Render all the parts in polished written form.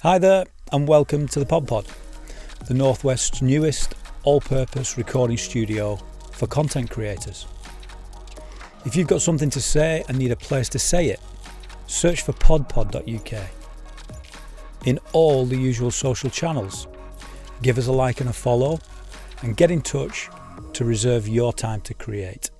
Hi there and welcome to the Pod Pod, the Northwest's newest all-purpose recording studio for content creators. If you've got something to say and need a place to say it, search for podpod.uk. In all the usual social channels, give us a like and a follow and get in touch to reserve your time to create.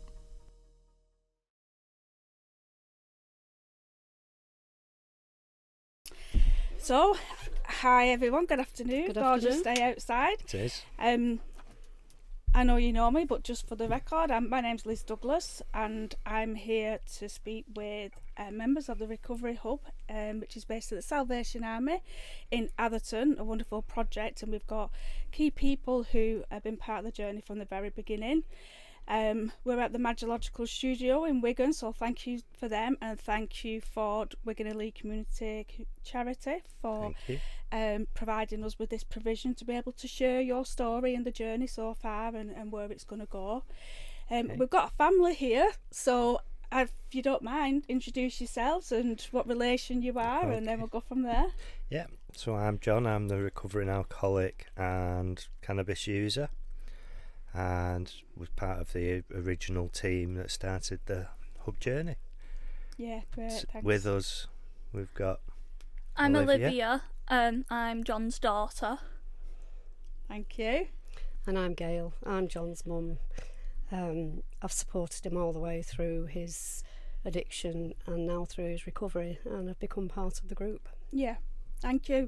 So, hi everyone, good afternoon. Good Gorgeous afternoon. day outside. It is. I know you know me, but just for the record, my name's Liz Douglas and I'm here to speak with members of the Recovery Hub, which is based at the Salvation Army in Atherton, a wonderful project, and we've got key people who have been part of the journey from the very beginning. We're at the Magological Studio in Wigan, so thank you for them and thank you for Wigan Elite Community Charity for providing us with this provision to be able to share your story and the journey so far and where it's going to go. We've got a family here, so if you don't mind, introduce yourselves and what relation you are, and then we'll go from there. Yeah, so I'm John, I'm the recovering alcoholic and cannabis user, and was part of the original team that started the hub journey. Yeah, great, thanks. With us we've got I'm Olivia. I'm John's daughter. Thank you. And I'm Gayle. I'm John's mum. I've supported him all the way through his addiction and now through his recovery, and I've become part of the group. Yeah, thank you.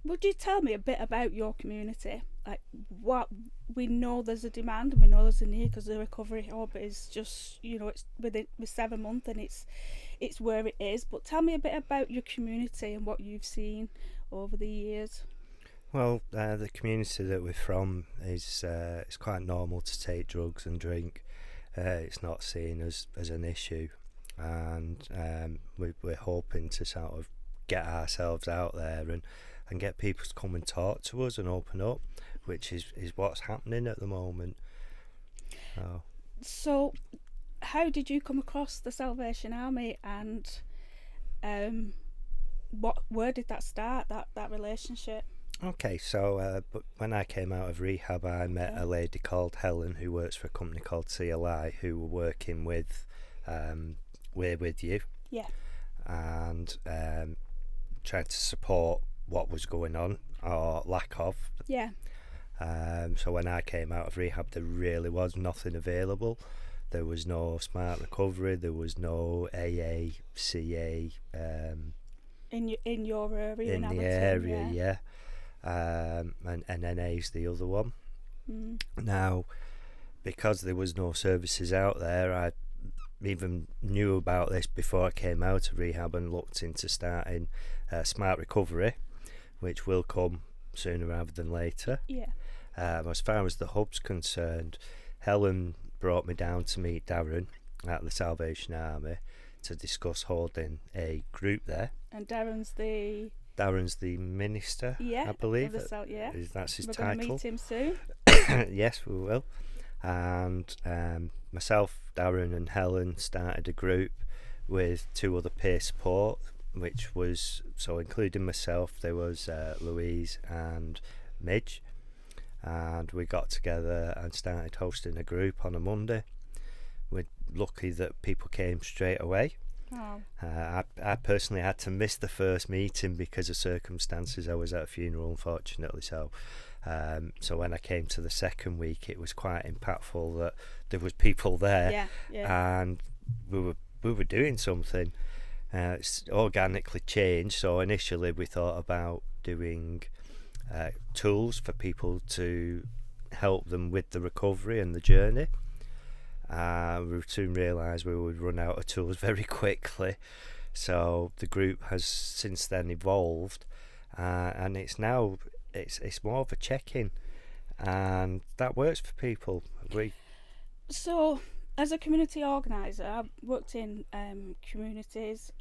Would you tell me a bit about your community? Like, what we know there's a demand and we know there's a need because the Recovery Hub is just, it's with 7 months and it's where it is. But tell me a bit about your community and what you've seen over the years. Well, the community that we're from is it's quite normal to take drugs and drink. It's not seen as an issue, and we're hoping to sort of get ourselves out there and get people to come and talk to us and open up, which is what's happening at the moment. So how did you come across the Salvation Army, and where did that start, that relationship? Okay, so but when I came out of rehab, I met a lady called Helen who works for a company called CLI, who were working with We're With You, and trying to support what was going on or lack of. So when I came out of rehab, there really was nothing available. There was no Smart Recovery, there was no AA, CA. In your area, in the area, and NA's the other one. Now, because there was no services out there, I even knew about this before I came out of rehab and looked into starting Smart Recovery, which will come sooner rather than later. As far as the hub's concerned, Helen brought me down to meet Darron at the Salvation Army to discuss holding a group there. And Darron's the minister, I believe. That's his title. We're going to meet him soon. Yes, we will. And myself, Darron and Helen started a group with 2 other peer support, which was, so including myself, there was Louise and Midge, and we got together and started hosting a group on a Monday. We're lucky that people came straight away. I personally had to miss the first meeting because of circumstances. I was at a funeral, unfortunately, so when I came to the second week, it was quite impactful that there was people there, and we were doing something. It's organically changed. So initially we thought about doing tools for people to help them with the recovery and the journey. We soon realised we would run out of tools very quickly, so the group has since then evolved, and it's now it's more of a check-in, and that works for people. So as a community organiser, I've worked in communities,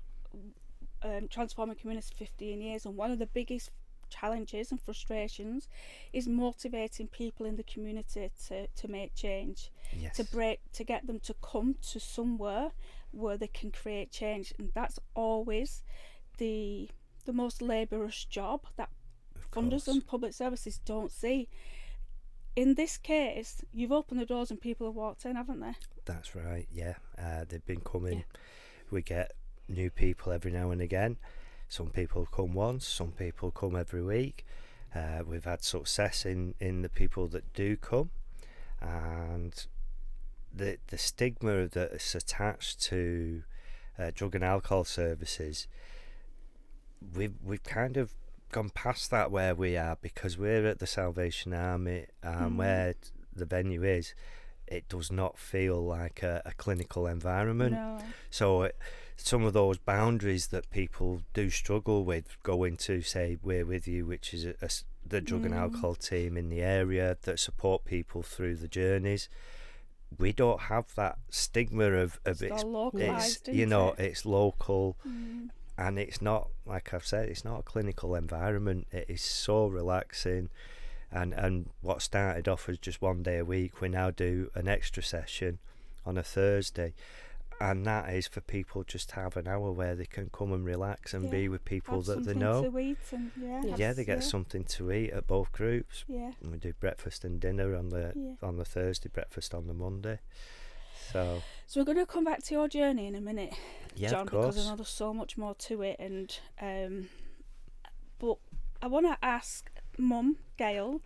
transforming communities for 15 years, and one of the biggest challenges and frustrations is motivating people in the community to make change, to get them to come to somewhere where they can create change, and that's always the the most laborious job that funders and public services don't see. In this case, you've opened the doors and people have walked in, haven't they? That's right, yeah. They've been coming. We get new people every now and again. Some people come once, some people come every week. We've had success in the people that do come, and the stigma that's attached to drug and alcohol services, we've kind of gone past that where we are, because we're at the Salvation Army, where the venue is. It does not feel like a clinical environment. No. So some of those boundaries that people do struggle with, going to, say, We're With You, which is the drug and alcohol team in the area that support people through the journeys. We don't have that stigma of it's localised, it's local, and it's not, like I've said, it's not a clinical environment. It is so relaxing. And what started off as just one day a week, we now do an extra session on a Thursday, and that is for people just to have an hour where they can come and relax and be with people that they know. To eat and, they get something to eat at both groups. Yeah. And we do breakfast and dinner on the Thursday, breakfast on the Monday. So we're going to come back to your journey in a minute, John, of course. because I know there's so much more to it. And but I want to ask Mum Gayle,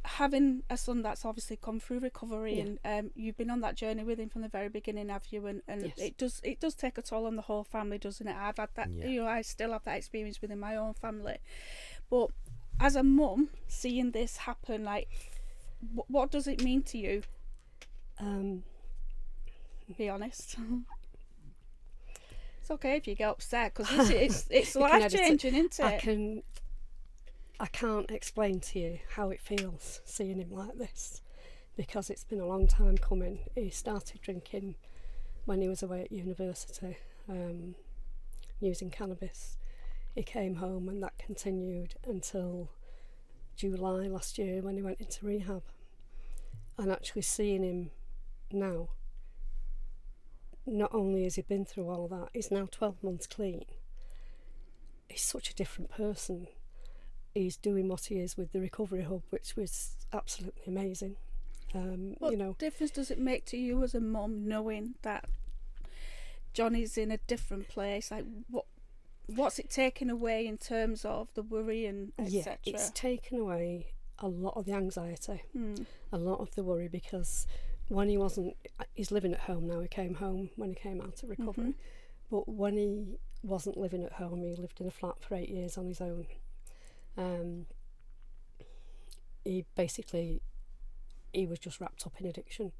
having a son that's obviously come through recovery, and you've been on that journey with him from the very beginning, have you? And Yes. it does take a toll on the whole family, doesn't it? I've had that. I still have that experience within my own family. But as a mum, seeing this happen, like, what does it mean to you? Be honest. It's okay if you get upset, because it's life changing, isn't it? I can't explain to you how it feels seeing him like this, because it's been a long time coming. He started drinking when he was away at university, using cannabis. He came home, and that continued until July last year when he went into rehab. And actually seeing him now, not only has he been through all that, he's now 12 months clean. He's such a different person. He's doing what he is with the Recovery Hub, which was absolutely amazing. What difference does it make to you as a mum knowing that Johnny's in a different place? Like, what's it taken away in terms of the worry and etc.? Yeah, it's taken away a lot of the anxiety, a lot of the worry, because when he's living at home now. He came home when he came out of recovery, but when he wasn't living at home, he lived in a flat for 8 years on his own. He was just wrapped up in addiction.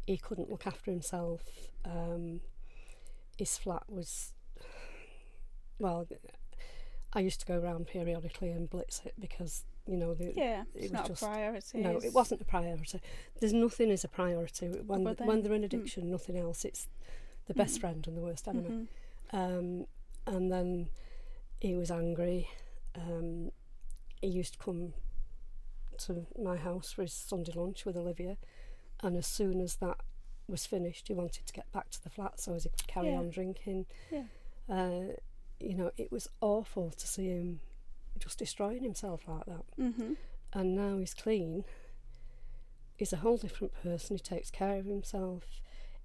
He couldn't look after himself. His flat was, well, I used to go around periodically and blitz it, because it's not a priority. No, it wasn't a priority. There's nothing is a priority when they're in addiction. Nothing else. It's the best friend and the worst enemy. And then he was angry. He used to come to my house for his Sunday lunch with Olivia, and as soon as that was finished, he wanted to get back to the flat so as he could carry on drinking. It was awful to see him just destroying himself like that. And now he's clean. He's a whole different person. He takes care of himself.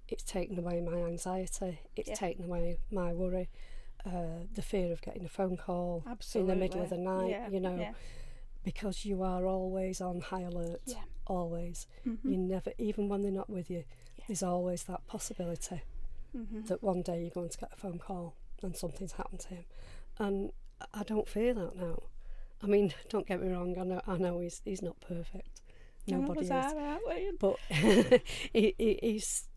It's taken away my anxiety. It's taken away my worry. The fear of getting a phone call in the middle of the night, because you are always on high alert, always. You never, even when they're not with you, there's always that possibility that one day you're going to get a phone call and something's happened to him. And I don't fear that now. I mean, don't get me wrong, I know he's not perfect. Nobody is. But he's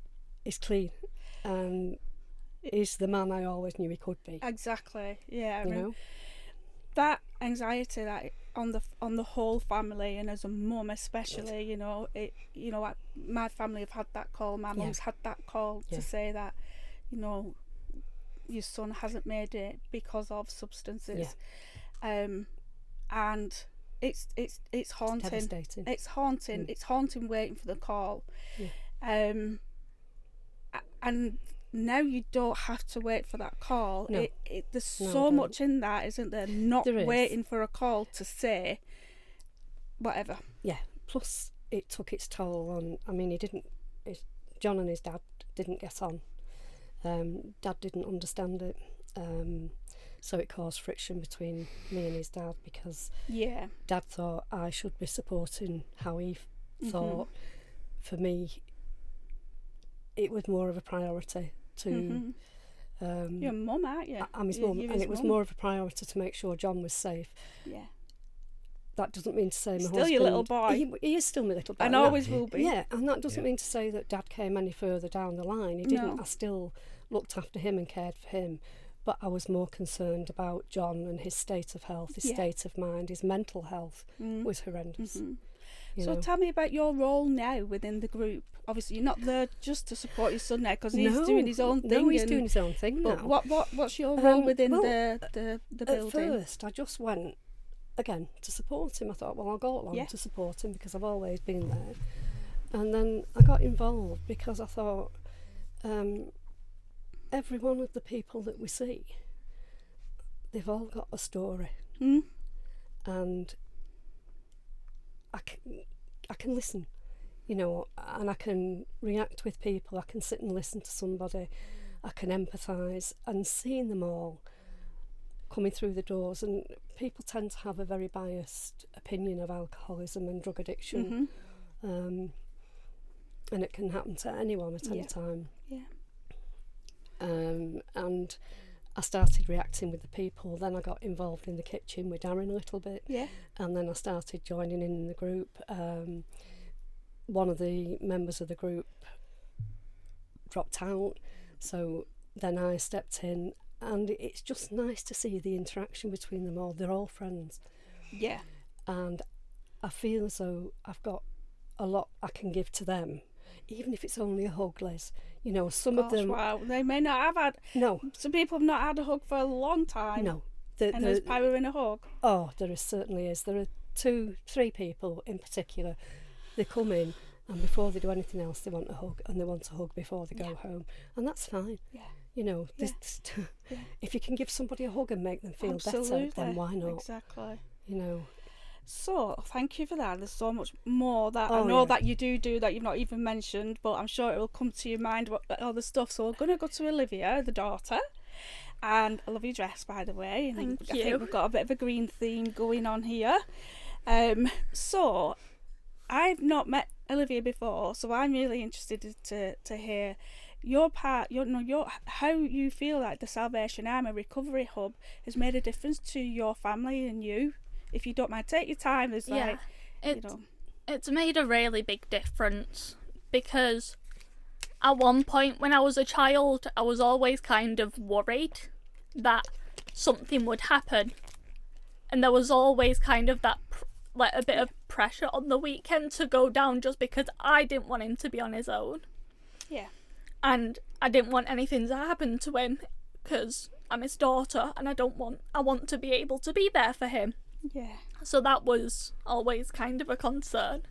clean, and he's the man I always knew he could be. Exactly. Yeah. I mean, that anxiety that on the whole family, and as a mum especially, my family have had that call. My mum's had that call to say that, your son hasn't made it because of substances. And it's haunting. Devastating. It's haunting. It's haunting waiting for the call. And now you don't have to wait for that call. No. There's so much in that, isn't there? Not There is. waiting for a call to say whatever. Yeah. Plus, it took its toll on. I mean, John and his dad didn't get on. Dad didn't understand it. So it caused friction between me and his dad, because Dad thought I should be supporting how he thought. For me, it was more of a priority to... You're a mum, aren't you? I'm his mum, and it was more of a priority to make sure John was safe. Yeah. That doesn't mean to say my husband... Still your little boy. He is still my little boy. And always will be. Yeah, and that doesn't mean to say that Dad came any further down the line. He didn't. No. I still looked after him and cared for him. But I was more concerned about John and his state of health, his state of mind, his mental health was horrendous. So tell me about your role now within the group. Obviously, you're not there just to support your son now, because he's doing his own thing. No, he's doing his own thing now. But what's your role within the building? At first, I just went, again, to support him. I thought, well, I'll go along to support him because I've always been there. And then I got involved because I thought, every one of the people that we see, they've all got a story. And I can listen, and I can react with people. I can sit and listen to somebody. I can empathise, and seeing them all coming through the doors. And people tend to have a very biased opinion of alcoholism and drug addiction, and it can happen to anyone at any time. And I started reacting with the people. Then I got involved in the kitchen with Darren a little bit. And then I started joining in the group. One of the members of the group dropped out, so then I stepped in, and it's just nice to see the interaction between them all. They're all friends. And I feel as though I've got a lot I can give to them, even if it's only a hug, Liz. Some of them... Wow, they may not have had... No. Some people have not had a hug for a long time. No. And there's power in a hug. Oh, certainly is. There are 2-3 people in particular. They come in, and before they do anything else, they want a hug, and they want a hug before they go home. And that's fine. If you can give somebody a hug and make them feel better, then why not? Exactly. So, thank you for that. There's so much more that I know that you do that you've not even mentioned, but I'm sure it will come to your mind, all the stuff. So we're going to go to Olivia, the daughter. And I love your dress, by the way. I think we've got a bit of a green theme going on here. So I've not met Olivia before, so I'm really interested to hear your part, how you feel like the Salvation Army Recovery Hub has made a difference to your family and you. If you don't mind, take your time. It's made a really big difference, because at one point when I was a child, I was always kind of worried that something would happen, and there was always kind of that a bit of pressure on the weekend to go down, just because I didn't want him to be on his own. And I didn't want anything to happen to him, because I'm his daughter, and I want to be able to be there for him. So that was always kind of a concern,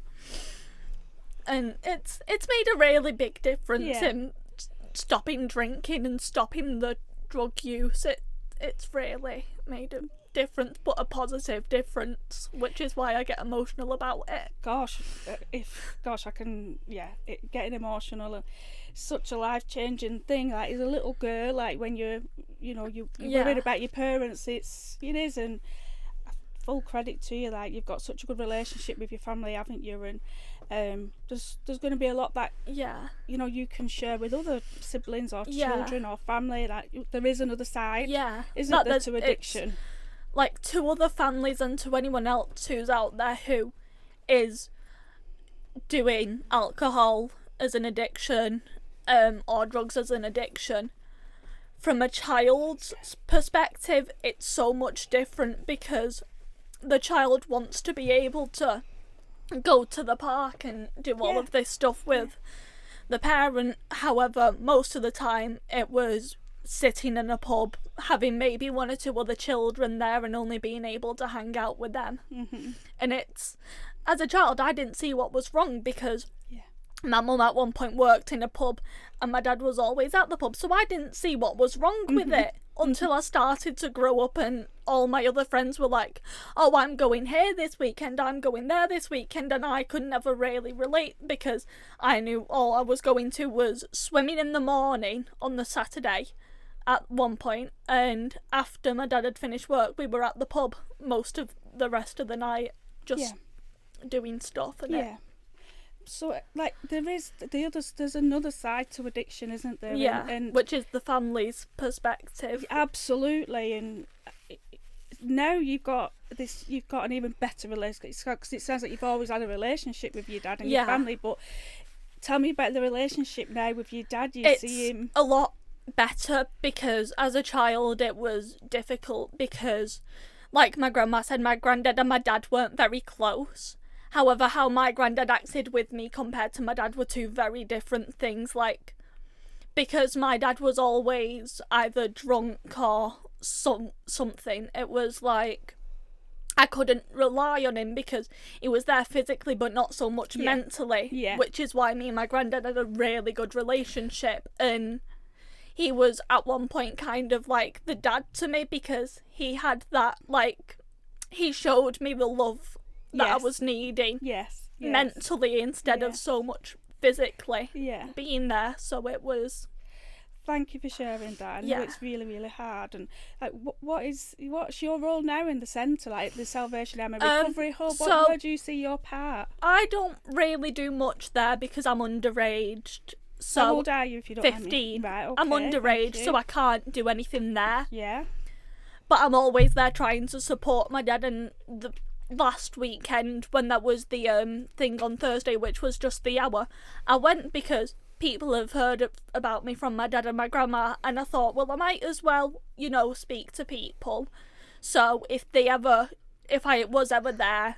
and it's made a really big difference in stopping drinking and stopping the drug use. It's really made a difference, but a positive difference, which is why I get emotional about it. I can getting emotional. Such a life-changing thing. Like, as a little girl, like when you're worried about your parents, it is, and full credit to you. Like, you've got such a good relationship with your family, haven't you? And there's going to be a lot that you can share with other siblings or children or family. Like, there is another side, isn't there, to addiction? Like, to other families and to anyone else who's out there who is doing alcohol as an addiction, or drugs as an addiction. From a child's perspective, it's so much different, because the child wants to be able to go to the park and do all of this stuff with the parent. However, most of the time it was sitting in a pub, having maybe 1 or 2 other children there, and only being able to hang out with them. And it's, as a child, I didn't see what was wrong, because My mum at one point worked in a pub and my dad was always at the pub, so I didn't see what was wrong with it until I started to grow up, and all my other friends were like, oh, I'm going here this weekend, I'm going there this weekend, and I could never really relate because I knew all I was going to was swimming in the morning on the Saturday at one point, and after my dad had finished work we were at the pub most of the rest of the night just doing stuff. And yeah. So, like, there's another side to addiction, isn't there? Yeah, and which is the family's perspective. Absolutely, and now you've got an even better relationship, because it sounds like you've always had a relationship with your dad and your family, but tell me about the relationship now with your dad. It's see him a lot better, because as a child it was difficult because, like my grandma said, my granddad and my dad weren't very close. However, how my granddad acted with me compared to my dad were two very different things. Like, because my dad was always either drunk or something, it was like I couldn't rely on him because he was there physically but not so much mentally, which is why me and my granddad had a really good relationship. And he was at one point kind of like the dad to me, because he had that, like, he showed me the love that I was needing mentally instead of so much physically being there. So it was... Thank you for sharing that. I know it's really, really hard. And like, what's your role now in the centre, like the Salvation Army Recovery Hub? Where do you see your part? I don't really do much there because I'm underage. So how old are you, if you don't 15. Mind me? Right, okay, I'm underage, so I can't do anything there. Yeah. But I'm always there trying to support my dad. And the last weekend, when that was the thing on Thursday, which was just the hour, I went because people have heard about me from my dad and my grandma, and I thought, well, I might as well, speak to people. So if I was ever there,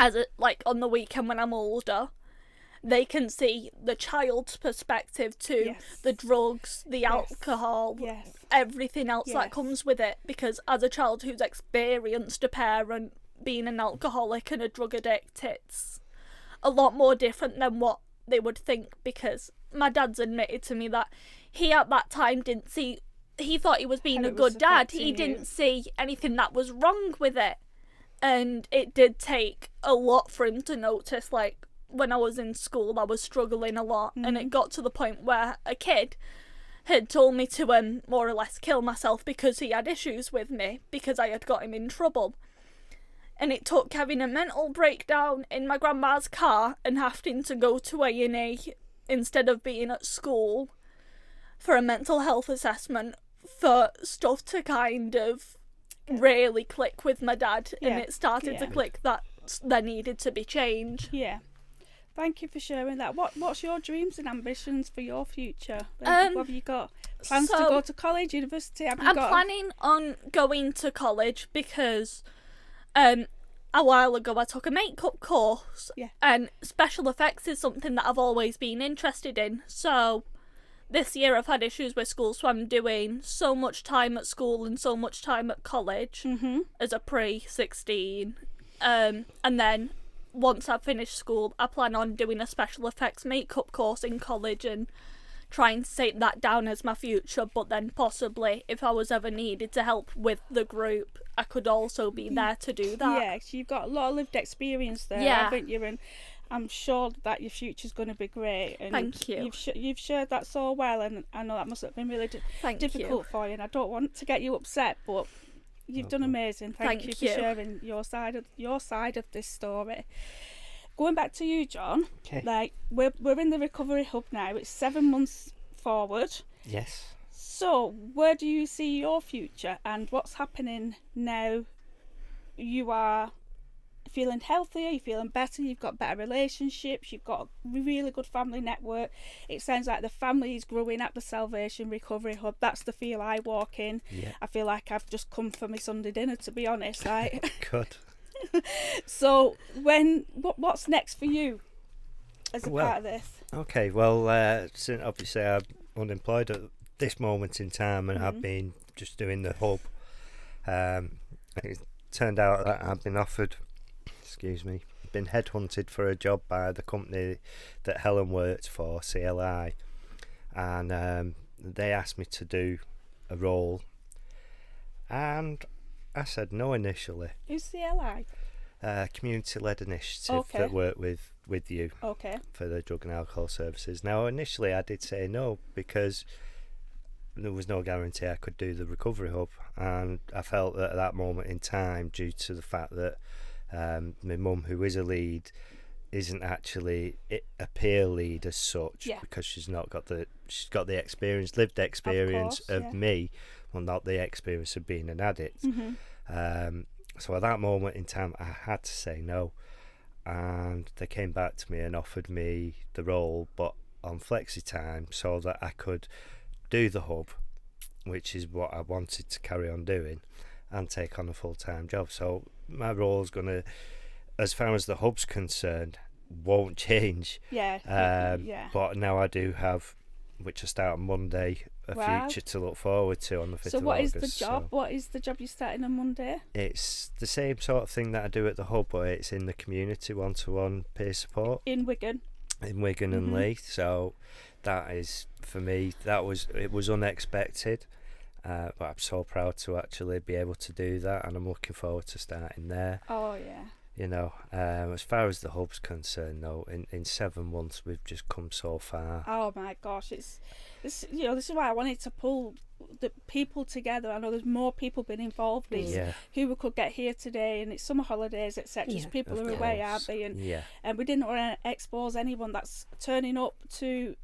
on the weekend when I'm older, they can see the child's perspective to the drugs, the alcohol, everything else that comes with it. Because as a child who's experienced a parent being an alcoholic and a drug addict, it's a lot more different than what they would think. Because my dad's admitted to me that he at that time he thought he was being a good dad. He didn't see anything that was wrong with it. And it did take a lot for him to notice, like, when I was in school I was struggling a lot, and it got to the point where a kid had told me to more or less kill myself because he had issues with me, because I had got him in trouble. And it took having a mental breakdown in my grandma's car and having to go to A&E instead of being at school for a mental health assessment for stuff to kind of really click with my dad. And it started to click that there needed to be change. Yeah. Thank you for sharing that. What's your dreams and ambitions for your future? Have you got plans to go to college, university? I'm planning on going to college because a while ago I took a makeup course, and special effects is something that I've always been interested in. So this year I've had issues with school, so I'm doing so much time at school and so much time at college as a pre-16, and then once I've finished school, I plan on doing a special effects makeup course in college and trying to take that down as my future. But then possibly, if I was ever needed to help with the group, I could also be there to do that. Yeah, so you've got a lot of lived experience there, haven't you? And I'm sure that your future's going to be great. And thank you. You've shared that so well, and I know that must have been really difficult for you. And I don't want to get you upset, but you've done amazing. Thank you for sharing your side of this story. Going back to you, John. Okay. Like, we're in the recovery hub now. It's 7 months forward. Yes. So where do you see your future, and what's happening now? You are feeling healthier, you're feeling better, you've got better relationships, you've got a really good family network. It sounds like the family is growing at the Salvation Recovery Hub. That's the feel I walk in. Yeah. I feel like I've just come for my Sunday dinner, to be honest. Like. Good. So what's next for you as a part of this? Okay, well, since obviously I'm unemployed at this moment in time, and I've been just doing the hub. It turned out that I've been offered been headhunted for a job by the company that Helen worked for, CLI, and they asked me to do a role, and I said no initially. Who's CLI? Community-led initiative Okay. that work with you Okay. for the drug and alcohol services. Now, initially I did say no because there was no guarantee I could do the recovery hub, and I felt that at that moment in time, due to the fact that my mum, who is a lead, isn't actually a peer lead as such, Yeah. because she's got the experience, lived experience course, of yeah. me, well, not the experience of being an addict. Mm-hmm. So at that moment in time, I had to say no, and they came back to me and offered me the role, but on flexi time, so that I could do the hub, which is what I wanted to carry on doing, and take on a full-time job. So my role's gonna, as far as the hub's concerned, won't change. Yeah. But now I do have, which I start on Monday, a Wow. future to look forward to on the 5th So of what is August. the job? So What is the job you're starting on Monday? it's the same sort of thing that I do at the hub, but it's in the community, one-to-one peer support In Wigan. in Wigan and Mhm. Leith. So that is, for me, it was unexpected, but I'm so proud to actually be able to do that, and I'm looking forward to starting there. Oh yeah. You know, as far as the hub's concerned, though, in 7 months we've just come so far. Oh my gosh, this is why I wanted to pull the people together. I know there's more people been involved in Yeah, who we could get here today, and it's summer holidays, etc. Yeah, So people of are away, course. aren't they? yeah, And we didn't want to expose anyone that's turning up to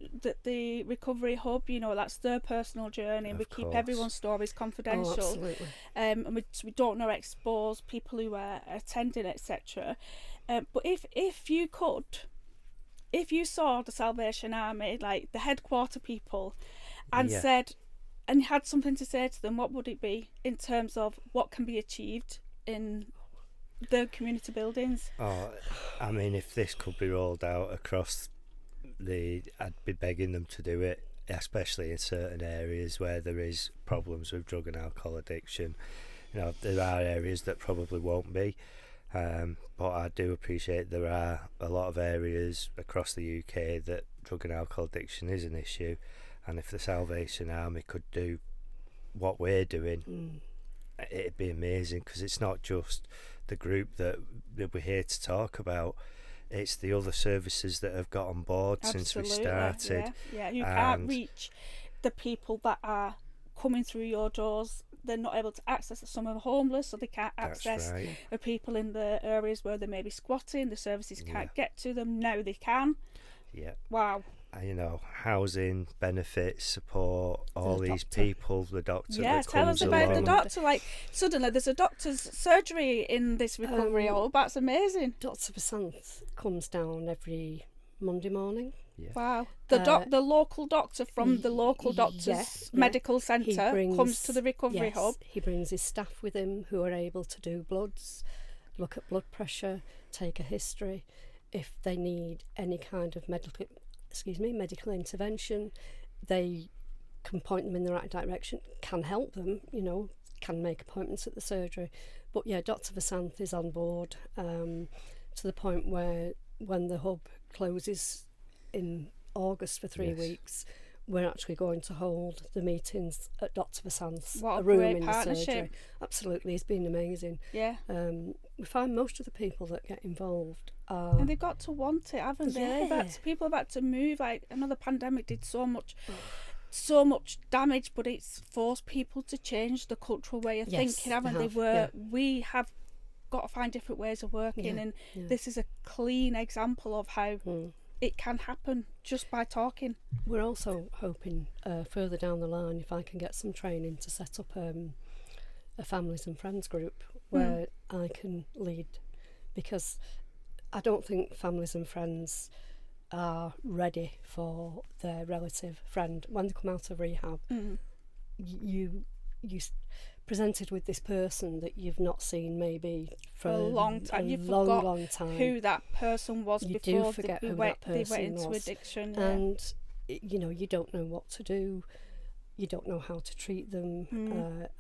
the recovery hub. You know, that's their personal journey, and we Of keep course. everyone's stories Oh, confidential. absolutely. And we don't want to expose people who are attending, etc. But if you saw the Salvation Army, like the headquarter people, and Yeah. said, and had something to say to them, what would it be in terms of what can be achieved in the community buildings? Oh, I mean, if this could be rolled out across I'd be begging them to do it, especially in certain areas where there is problems with drug and alcohol addiction. You know, there are areas that probably won't be, but I do appreciate there are a lot of areas across the UK that drug and alcohol addiction is an issue, and if the Salvation Army could do what we're doing, it'd be amazing, because it's not just the group that we're here to talk about, it's the other services that have got on board since we started. Yeah, you can't reach the people that are coming through your doors. They're not able to access it. Some are homeless, so they can't That's access right. the people in the areas where they may be squatting. The services can't get to them. Now they can. Yeah. Wow. You know, housing, benefits, support, all The these doctor. people, the doctor Yeah, that tell comes us about the along. doctor. Like, suddenly there's a doctor's surgery in this recovery hub. That's amazing. Dr. Vasant comes down every Monday morning. Yeah. Wow. Uh, The local doctor from the local doctor's yeah. medical He centre brings- comes to the recovery yes, hub. He brings his staff with him who are able to do bloods, look at blood pressure, take a history. If they need any kind of medical intervention, they can point them in the right direction, can help them, can make appointments at the surgery. But yeah, Dr. Vasant is on board to the point where when the hub closes in August for 3 Yes. weeks, we're actually going to hold the meetings at Dr. Vasant's What a room great in the partnership. surgery. Absolutely, it's been amazing. Yeah. We find most of the people that get involved are And they've got to want it, haven't they? Yeah. People have had to move. Like, I know the pandemic did so much damage, but it's forced people to change the cultural way of Yes, thinking, haven't they they? have, We have got to find different ways of working, Yeah, and yeah. this is a clean example of how it can happen just by talking. We're also hoping further down the line if I can get some training to set up a families and friends group where I can lead, because I don't think families and friends are ready for their relative friend when they come out of rehab. You presented with this person that you've not seen maybe for a long time. You long, forgot long time. who that person was You do before forget they who went that person into was. addiction. Yeah. And you don't know what to do. you don't know how to treat them.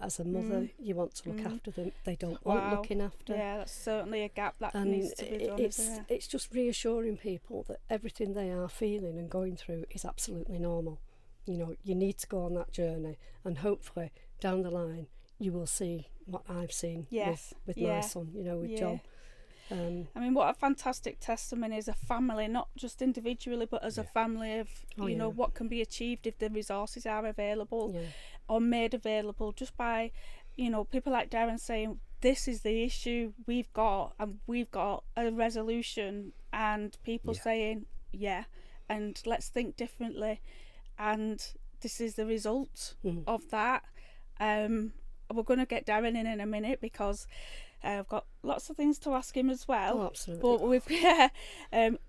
As a mother, you want to look after them. They don't want looking after. Yeah, that's certainly a gap that And needs to be done. it's just reassuring people that everything they are feeling and going through is absolutely normal. You know, you need to go on that journey, and hopefully down the line you will see what I've seen with my son, you know, with John. I mean, what a fantastic testimony as a family, not just individually, but as a family of, you know, what can be achieved if the resources are available or made available just by, you know, people like Darren saying, this is the issue we've got, and we've got a resolution, and people saying, and let's think differently, and this is the result of that. We're going to get Darren in a minute because I've got lots of things to ask him as well. Oh, absolutely. But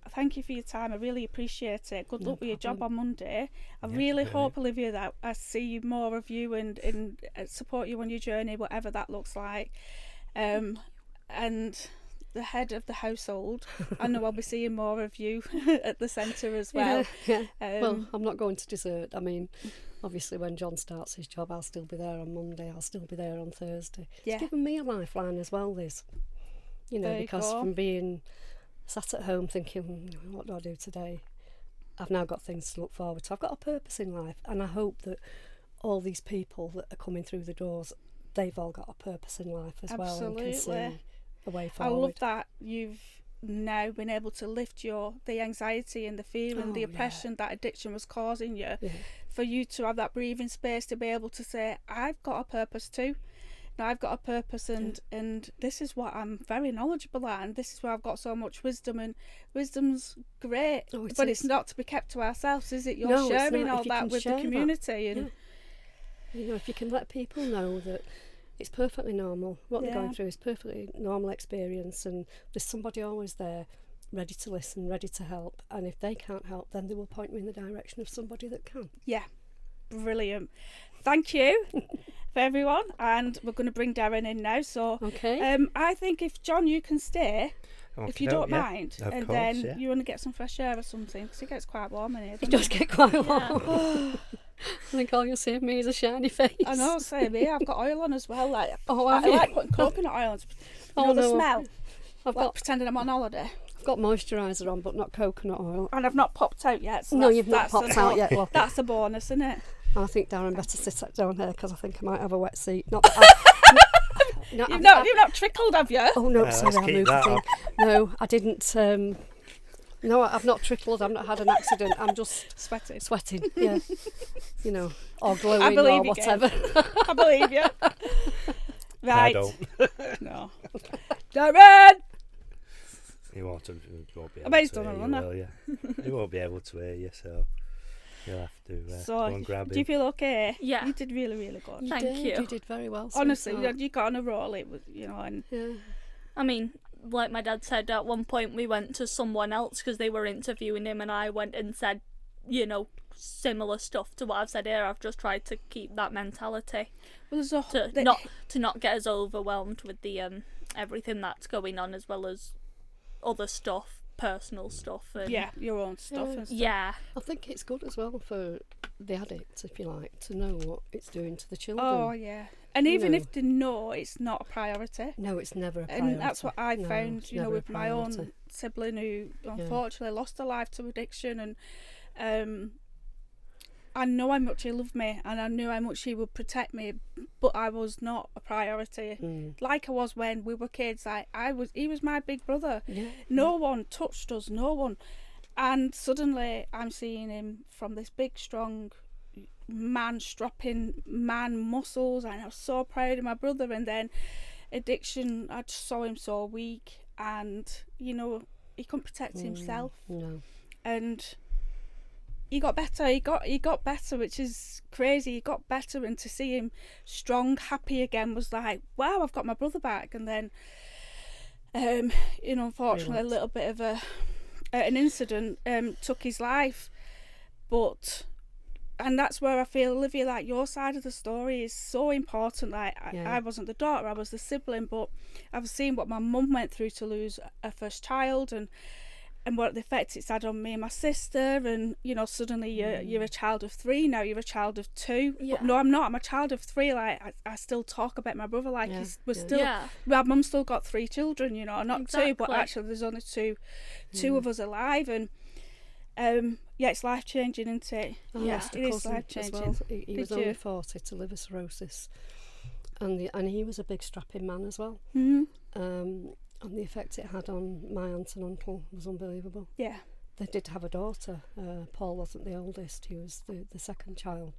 thank you for your time. I really appreciate it. Good luck with your job on Monday. I really hope, Olivia, that I see more of you and support you on your journey, whatever that looks like. And the head of the household, I know I'll be seeing more of you at the centre as well. Well, I'm not going to desert. I mean, obviously when John starts his job, I'll still be there on Monday, I'll still be there on Thursday. It's given me a lifeline as well, Liz. You know, because from being sat at home thinking, what do I do today? I've now got things to look forward to. I've got a purpose in life, and I hope that all these people that are coming through the doors, they've all got a purpose in life as well, and can see a way forward. I love that you've now been able to lift the anxiety and the fear and the oppression that addiction was causing you, for you to have that breathing space to be able to say, I've got a purpose too. Now I've got a purpose, and this is what I'm very knowledgeable at, and this is where I've got so much wisdom, and wisdom's great, but it's not to be kept to ourselves, is it? You're sharing all that with the community, and you know, if you can let people know that it's perfectly normal, what they're going through is perfectly normal experience, and there's somebody always there ready to listen, ready to help, and if they can't help, then they will point you in the direction of somebody that can. Brilliant. Thank you for everyone, and we're going to bring Darren in now, so I think if John, you can stay, if you don't mind, and course, then you want to get some fresh air or something, because it gets quite warm in here. It does get quite warm. I think all you'll see of me is a shiny face. I know, same here. I've got oil on as well. Like, I like putting coconut oil on. The smell. I've got pretending I'm on holiday. I've got moisturiser on, but not coconut oil. And I've not popped out yet. So no, you've not popped out yet. Well, that's a bonus, isn't it? I think Darren better sit down here because I think I might have a wet seat. Not that you've not trickled, have you? Oh no, sorry, I moved the thing. No, I didn't. No, I've not trickled. I've not had an accident. I'm just sweating. Yeah, you know, or glowing or whatever. I believe you. Right. I don't. No. Darren! He won't be able I bet he's to done hear a you, runner. He won't be able to hear you, so you'll have to go and grab him. Do you feel okay? Yeah. You did really, really good. Thank you. You did very well. Honestly, you got on a roll. It was, you know, and I mean, like my dad said, at one point we went to someone else because they were interviewing him, and I went and said, you know, similar stuff to what I've said here. I've just tried to keep that mentality, to not get as overwhelmed with the everything that's going on, as well as other stuff, personal stuff, and your own stuff and stuff. Yeah, I think it's good as well for the addict, if you like, to know what it's doing to the children. Oh yeah. And even if they know, it's not a priority. No, it's never a priority. And that's what I found, you know, with my own sibling who unfortunately lost her life to addiction. And I know how much he loved me, and I knew how much he would protect me, but I was not a priority. Like I was when we were kids. He was my big brother. No one touched us, no one. And suddenly I'm seeing him from this big, strong strapping man muscles, and I was so proud of my brother. And then addiction, I just saw him so weak, and you know, he couldn't protect himself. And he got better. He got better, which is crazy. He got better, and to see him strong, happy again was like, wow, I've got my brother back. And then you know, unfortunately, a little bit of an incident took his life. And that's where I feel, Olivia, like your side of the story is so important. Like I wasn't the daughter, I was the sibling, but I've seen what my mum went through to lose her first child, and and what the effect it's had on me and my sister, and you know, suddenly you're a child of 3, now you're a child of 2. Yeah. But no, I'm not. I'm a child of 3. Like I still talk about my brother like we're still. Yeah. My mum's still got 3 children, you know, not 2, but Exactly. actually there's only two of us alive, and it's life changing, isn't it? I Yeah, lost a it is cousin life as changing. well. He was Did only you? 40 to liver cirrhosis, and he was a big strapping man as well. Mm-hmm. And the effect it had on my aunt and uncle was unbelievable. Yeah. They did have a daughter. Paul wasn't the oldest, he was the second child.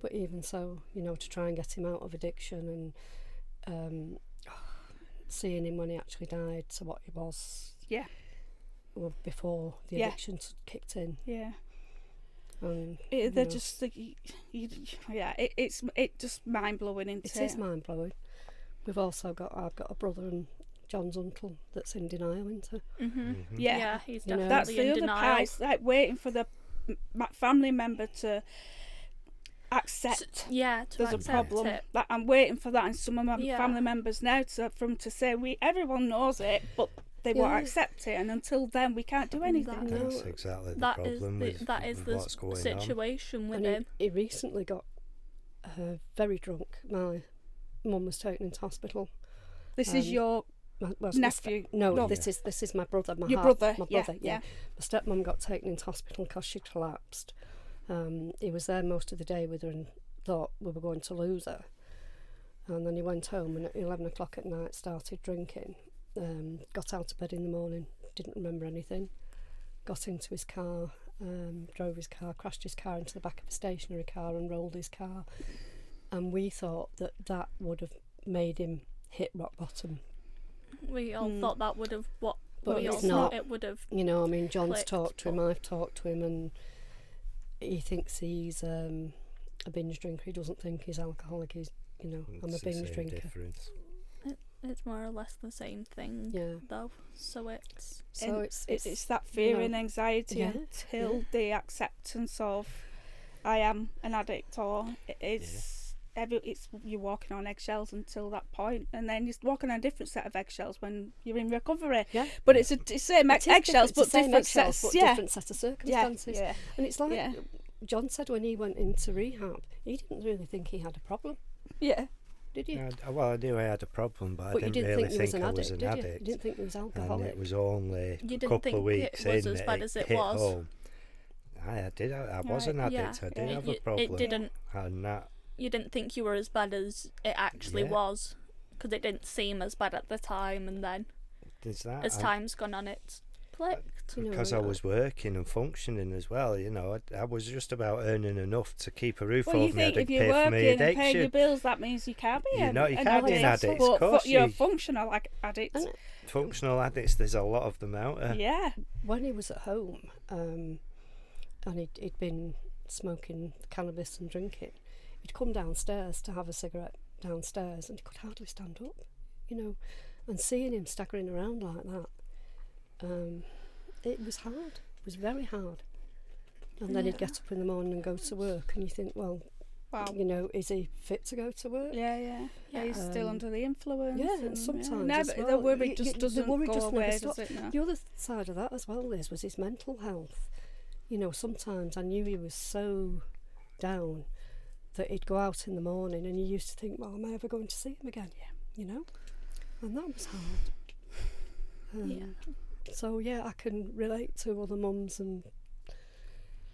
But even so, you know, to try and get him out of addiction, and seeing him when he actually died to what he was before the addiction kicked in. Yeah. They're just like, it's just mind blowing, isn't it? It is mind blowing. I've got a brother and John's uncle that's in denial, isn't it? Yeah. He's You know, definitely That's in the other denial. part. It's like waiting for the family member to accept To there's a accept problem. it. Like, I'm waiting for that, and some of my Yeah. family members now to say everyone knows it, but they won't accept it, and until then we can't do anything. That's exactly the That is problem with the what's going on. situation with And him. he recently got very drunk. My mum was taken into hospital. This is your nephew? No, this is my brother. Your brother? My Yeah, brother. yeah. My stepmom got taken into hospital because she collapsed. He was there most of the day with her and thought we were going to lose her. And then he went home and at 11 o'clock at night started drinking. Got out of bed in the morning, didn't remember anything. Got into his car, drove his car, crashed his car into the back of a stationary car and rolled his car. And we thought that would have made him hit rock bottom. We all thought that would have But we all it's thought not. it would have. You know, I mean, John's clicked, talked to him, but- I've talked to him, and he thinks he's a binge drinker. He doesn't think he's alcoholic. He's, you know, I'm a It's the binge same drinker. difference. It's more or less the same thing, Yeah. though. So it's So And it's it's that fear you and know, anxiety yeah, until the acceptance of I am an addict, or it's you're walking on eggshells until that point, and then you're walking on a different set of eggshells when you're in recovery. Yeah. But it's the same It is eggshells, different, but it's the same different eggshells, sets. but Yeah. different set of circumstances. Yeah. And it's like Yeah. John said when he went into rehab, he didn't really think he had a problem, Yeah. did you? I knew I had a problem, but I But you didn't didn't really think he was think an I was addict, an did you? addict. You didn't think he was And alcoholic. it was only You a didn't couple think of weeks it was in as that bad as it hit was. home. I was an Right. addict. Yeah. I did Yeah. have a It problem. didn't. And that, You didn't think you were as bad as it actually Yeah. was, because it didn't seem as bad at the time, and then there's that. as time's gone on, it's clicked. You know, Because I was working and functioning as well, you know, I was just about earning enough to keep a roof Well, you over my head think and if you're pay for my working and paying your addiction. bills, that means you can't be You an, know, you an can't be an addict, addict, but of course you're a you- functional addict. And Functional addicts, there's a lot of them out there. Yeah. when he was at home, and he'd been smoking cannabis and drinking, he'd come downstairs to have a cigarette downstairs and he could hardly stand up, you know, and seeing him staggering around like that, it was hard. It was very hard. And then he'd get up in the morning and go to work, and you think, well, Wow. you know, is he fit to go to work? Yeah. He's still under the influence. Yeah, and sometimes No, as but well. the worry You- just the doesn't worry go just never away, does stops. it? No. The other side of that as well, Liz, was his mental health. You know, sometimes I knew he was so down that he'd go out in the morning and you used to think, well, am I ever going to see him again? Yeah. You know? And that was hard. Yeah. So, yeah, I can relate to other mums, and,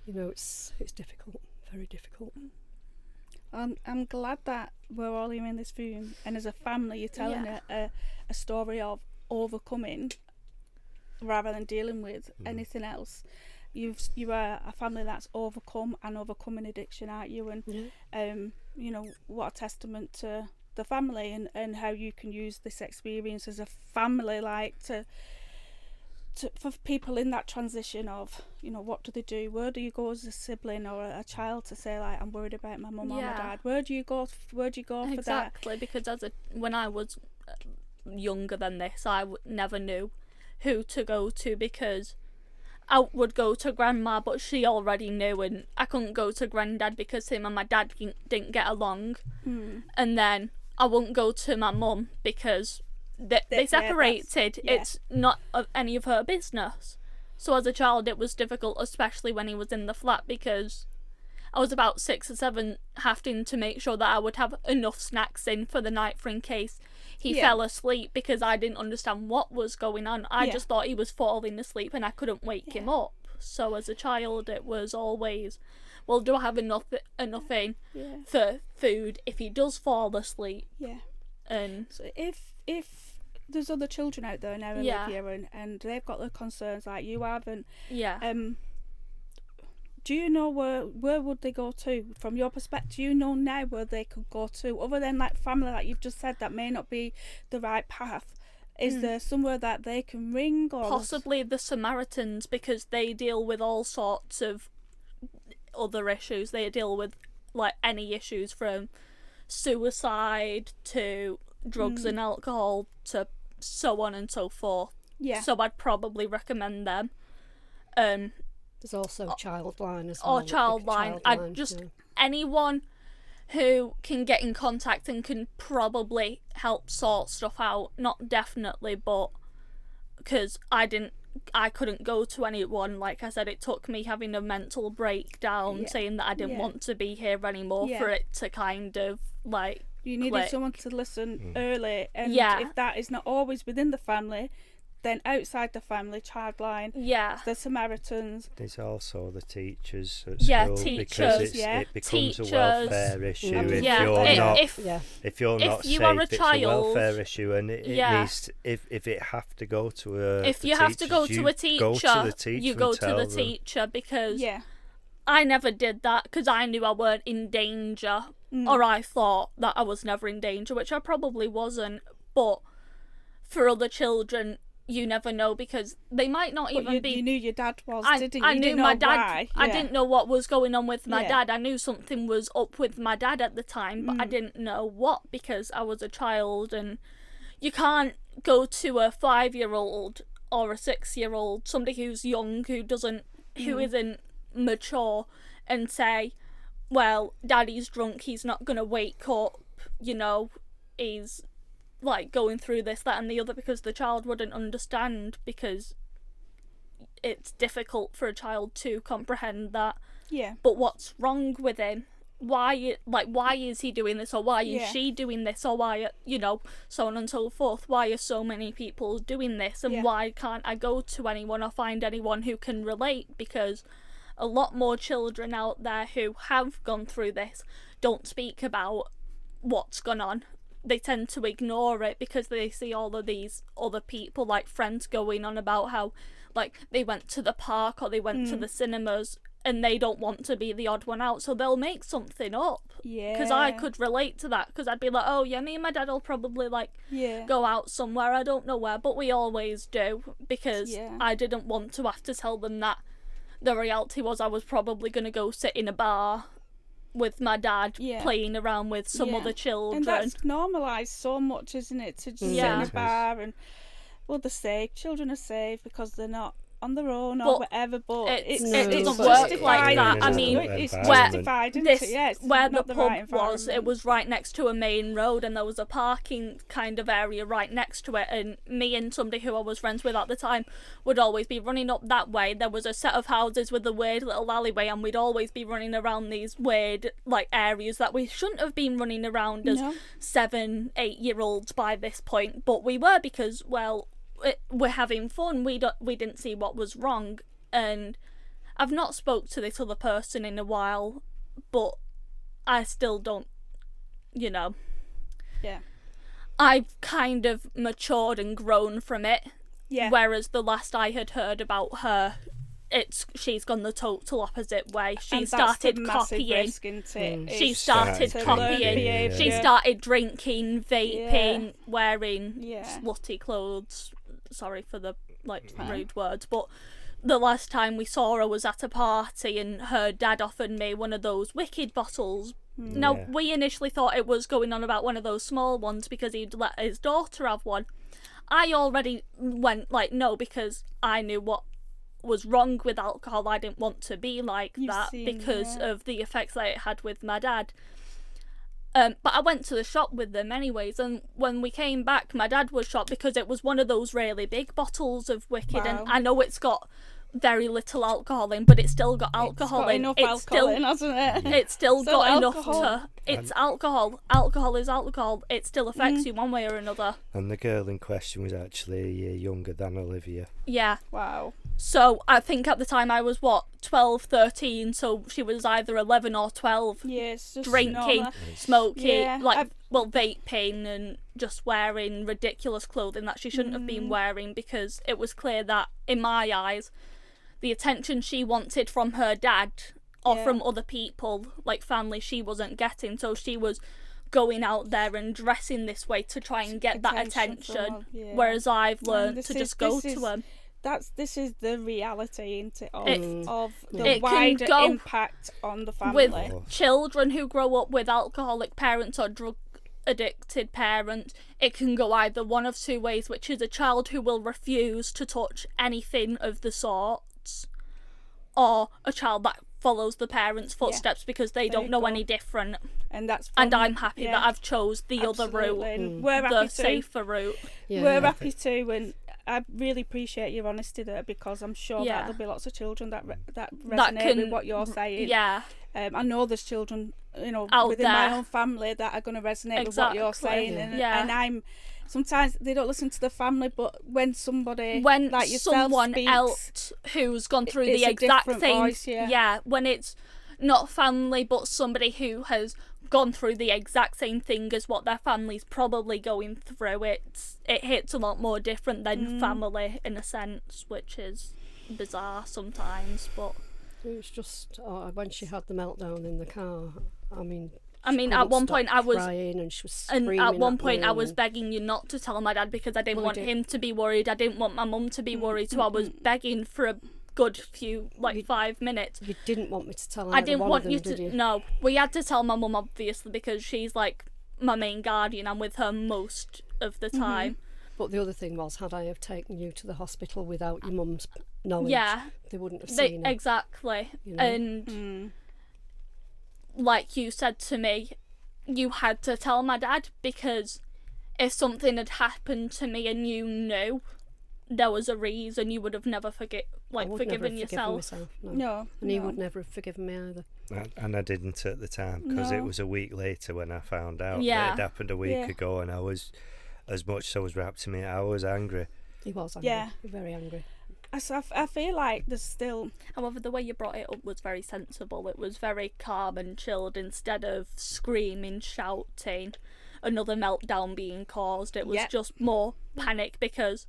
you know, it's difficult, very difficult. I'm glad that we're all here in this room, and as a family, you're telling a story of overcoming rather than dealing with anything else. You are a family that's overcome and overcoming addiction, aren't you? And Yeah. you know, what a testament to the family, and how you can use this experience as a family, like to for people in that transition of, you know, what do they do? Where do you go as a sibling or a child to say, like, I'm worried about my mum or my Yeah. dad? Where do you go for that? Exactly, because when I was younger than this, I never knew who to go to, because I would go to grandma, but she already knew, and I couldn't go to granddad because him and my dad didn't get along. And then I wouldn't go to my mum because they separated. Yeah. It's not of any of her business. So as a child, it was difficult, especially when he was in the flat, because I was about 6 or 7, having to make sure that I would have enough snacks in for the night for in case he fell asleep, because I didn't understand what was going on. I just thought he was falling asleep and I couldn't wake him up. So as a child, it was always, well, do I have enough in for food if he does fall asleep? Yeah. And so if there's other children out there now, Olivia, and they've got the concerns like you have, and do you know where would they go to? From your perspective, do you know now where they could go to, other than like family, like you've just said, that may not be the right path? Is there somewhere that they can ring, or possibly the Samaritans, because they deal with all sorts of other issues. They deal with like any issues from suicide to drugs and alcohol to so on and so forth. Yeah. So I'd probably recommend them. There's also Childline as well. Or Childline. I'd just anyone who can get in contact and can probably help sort stuff out. Not definitely, but because I couldn't go to anyone. Like I said, it took me having a mental breakdown, saying that I didn't want to be here anymore for it to kind of like you needed click. Someone to listen early, and if that is not always within the family, then outside the family, Childline, the Samaritans. There's also the teachers at school, teachers, because it becomes teachers. a welfare issue if you're not if you safe. are a it's child, a welfare issue, and it needs if it have to go to a if you have to go to a teacher, you go to the teacher, because I never did that because I knew I weren't in danger, or I thought that I was never in danger, which I probably wasn't. But for other children, you never know, because they might not even be. You knew your dad was, didn't you? I knew my dad. Why. I didn't know what was going on with my dad. I knew something was up with my dad at the time, but I didn't know what, because I was a child, and you can't go to a 5-year-old or a 6-year-old, somebody who's young, who isn't mature, and say, well, daddy's drunk, he's not gonna wake up, he's like going through this, that and the other, because the child wouldn't understand, because it's difficult for a child to comprehend that. But what's wrong with him? Why is he doing this, or why is she doing this, or why, so on and so forth. Why are so many people doing this, and why can't I go to anyone or find anyone who can relate? Because a lot more children out there who have gone through this don't speak about what's gone on. They tend to ignore it because they see all of these other people, like friends, going on about how, like, they went to the park or they went to the cinemas, and they don't want to be the odd one out, so they'll make something up. Because I could relate to that, because I'd be like, oh yeah, me and my dad will probably go out somewhere, I don't know where, but we always do, because I didn't want to have to tell them that the reality was I was probably going to go sit in a bar with my dad playing around with some other children. And that's normalised so much, isn't it, to just sit in a bar, and well, they're safe, children are safe because they're not on their own or whatever, but it doesn't work like that. I mean, it's justified, isn't it? Yeah, where the pub was, it was right next to a main road, and there was a parking kind of area right next to it, and me and somebody who I was friends with at the time would always be running up that way. There was a set of houses with a weird little alleyway, and we'd always be running around these weird areas that we shouldn't have been running around as 7, 8-year-olds by this point, but we were, because, well, we're having fun. We didn't see what was wrong, and I've not spoke to this other person in a while, but I still don't, I've kind of matured and grown from it. Whereas the last I had heard about her, she's gone the total opposite way. She started copying. She started copying. She started drinking, vaping, wearing slutty clothes. Sorry for the rude words, but the last time we saw her was at a party, and her dad offered me one of those Wicked bottles. Now, we initially thought it was going on about one of those small ones because he'd let his daughter have one. I already went no, because I knew what was wrong with alcohol. I didn't want to be like that because of the effects that it had with my dad. But I went to the shop with them anyways, and when we came back, my dad was shocked because it was one of those really big bottles of Wicked, and I know it's got very little alcohol in, but it's still got alcohol It's got in. enough It's alcohol still in, hasn't it? it's still Still got enough alcohol. to. It's alcohol. Alcohol is alcohol. It still affects you one way or another. And the girl in question was actually a year younger than Olivia. Yeah. Wow. So I think at the time I was 12, 13, so she was either 11 or 12. Yeah, it's just Drinking, normal. smoking, Yeah, vaping and just wearing ridiculous clothing that she shouldn't have been wearing, because it was clear that, in my eyes, the attention she wanted from her dad or Yeah. from other people, like family, she wasn't getting. So she was going out there and dressing this way to try and get that Attention from attention, all- yeah. whereas I've And learned this to is- just go this to is- them. This is the reality, isn't it, of the It can wider go impact on the family. With children who grow up with alcoholic parents or drug addicted parents, it can go either one of two ways, which is a child who will refuse to touch anything of the sorts, or a child that follows the parents' footsteps because they There don't you know go. any different. And that's And from- I'm happy that I've chose the other route, absolutely. And we're the happy to. safer route. Yeah. We're happy too, and I really appreciate your honesty there, because I'm sure Yeah. that there'll be lots of children that That resonate with can- what you're saying. Yeah, I know there's children, Out within my there. own family that are going to resonate with what you're Exactly. saying, and I'm sometimes they don't listen to the family, but when somebody when like yourself someone speaks, else who's gone through it's the a exact different same voice, yeah. when it's not family but somebody who has gone through the exact same thing as what their family's probably going through, it hits a lot more different than family in a sense, which is bizarre sometimes. But It was just when she had the meltdown in the car. I mean, at one point I was crying and she was and screaming at one me point I was and- begging you not to tell my dad, because I didn't Well, want you did. him to be worried. I didn't want my mum to be worried, so I was begging for a good few, 5 minutes. You didn't want me to tell I either didn't one want of them, you did to. you? No, we had to tell my mum, obviously, because she's like my main guardian. I'm with her most of the time. But the other thing was, had I have taken you to the hospital without your mum's knowledge, Yeah, they wouldn't have seen her. exactly. You know? And like you said to me, you had to tell my dad, because if something had happened to me and you knew there was a reason, you would have never I would forgiven never have forgiven yourself. myself, no. no, And he no. would never have forgiven me either. And I didn't at the time, because it No. was a week later when I found out Yeah. that it happened a week Yeah. ago, and I was, as much as I was wrapped in it, I was angry. He was angry, Yeah. very angry. I feel like there's still However, the way you brought it up was very sensible. It was very calm and chilled, instead of screaming, shouting, another meltdown being caused. It was Yeah. just more panic, because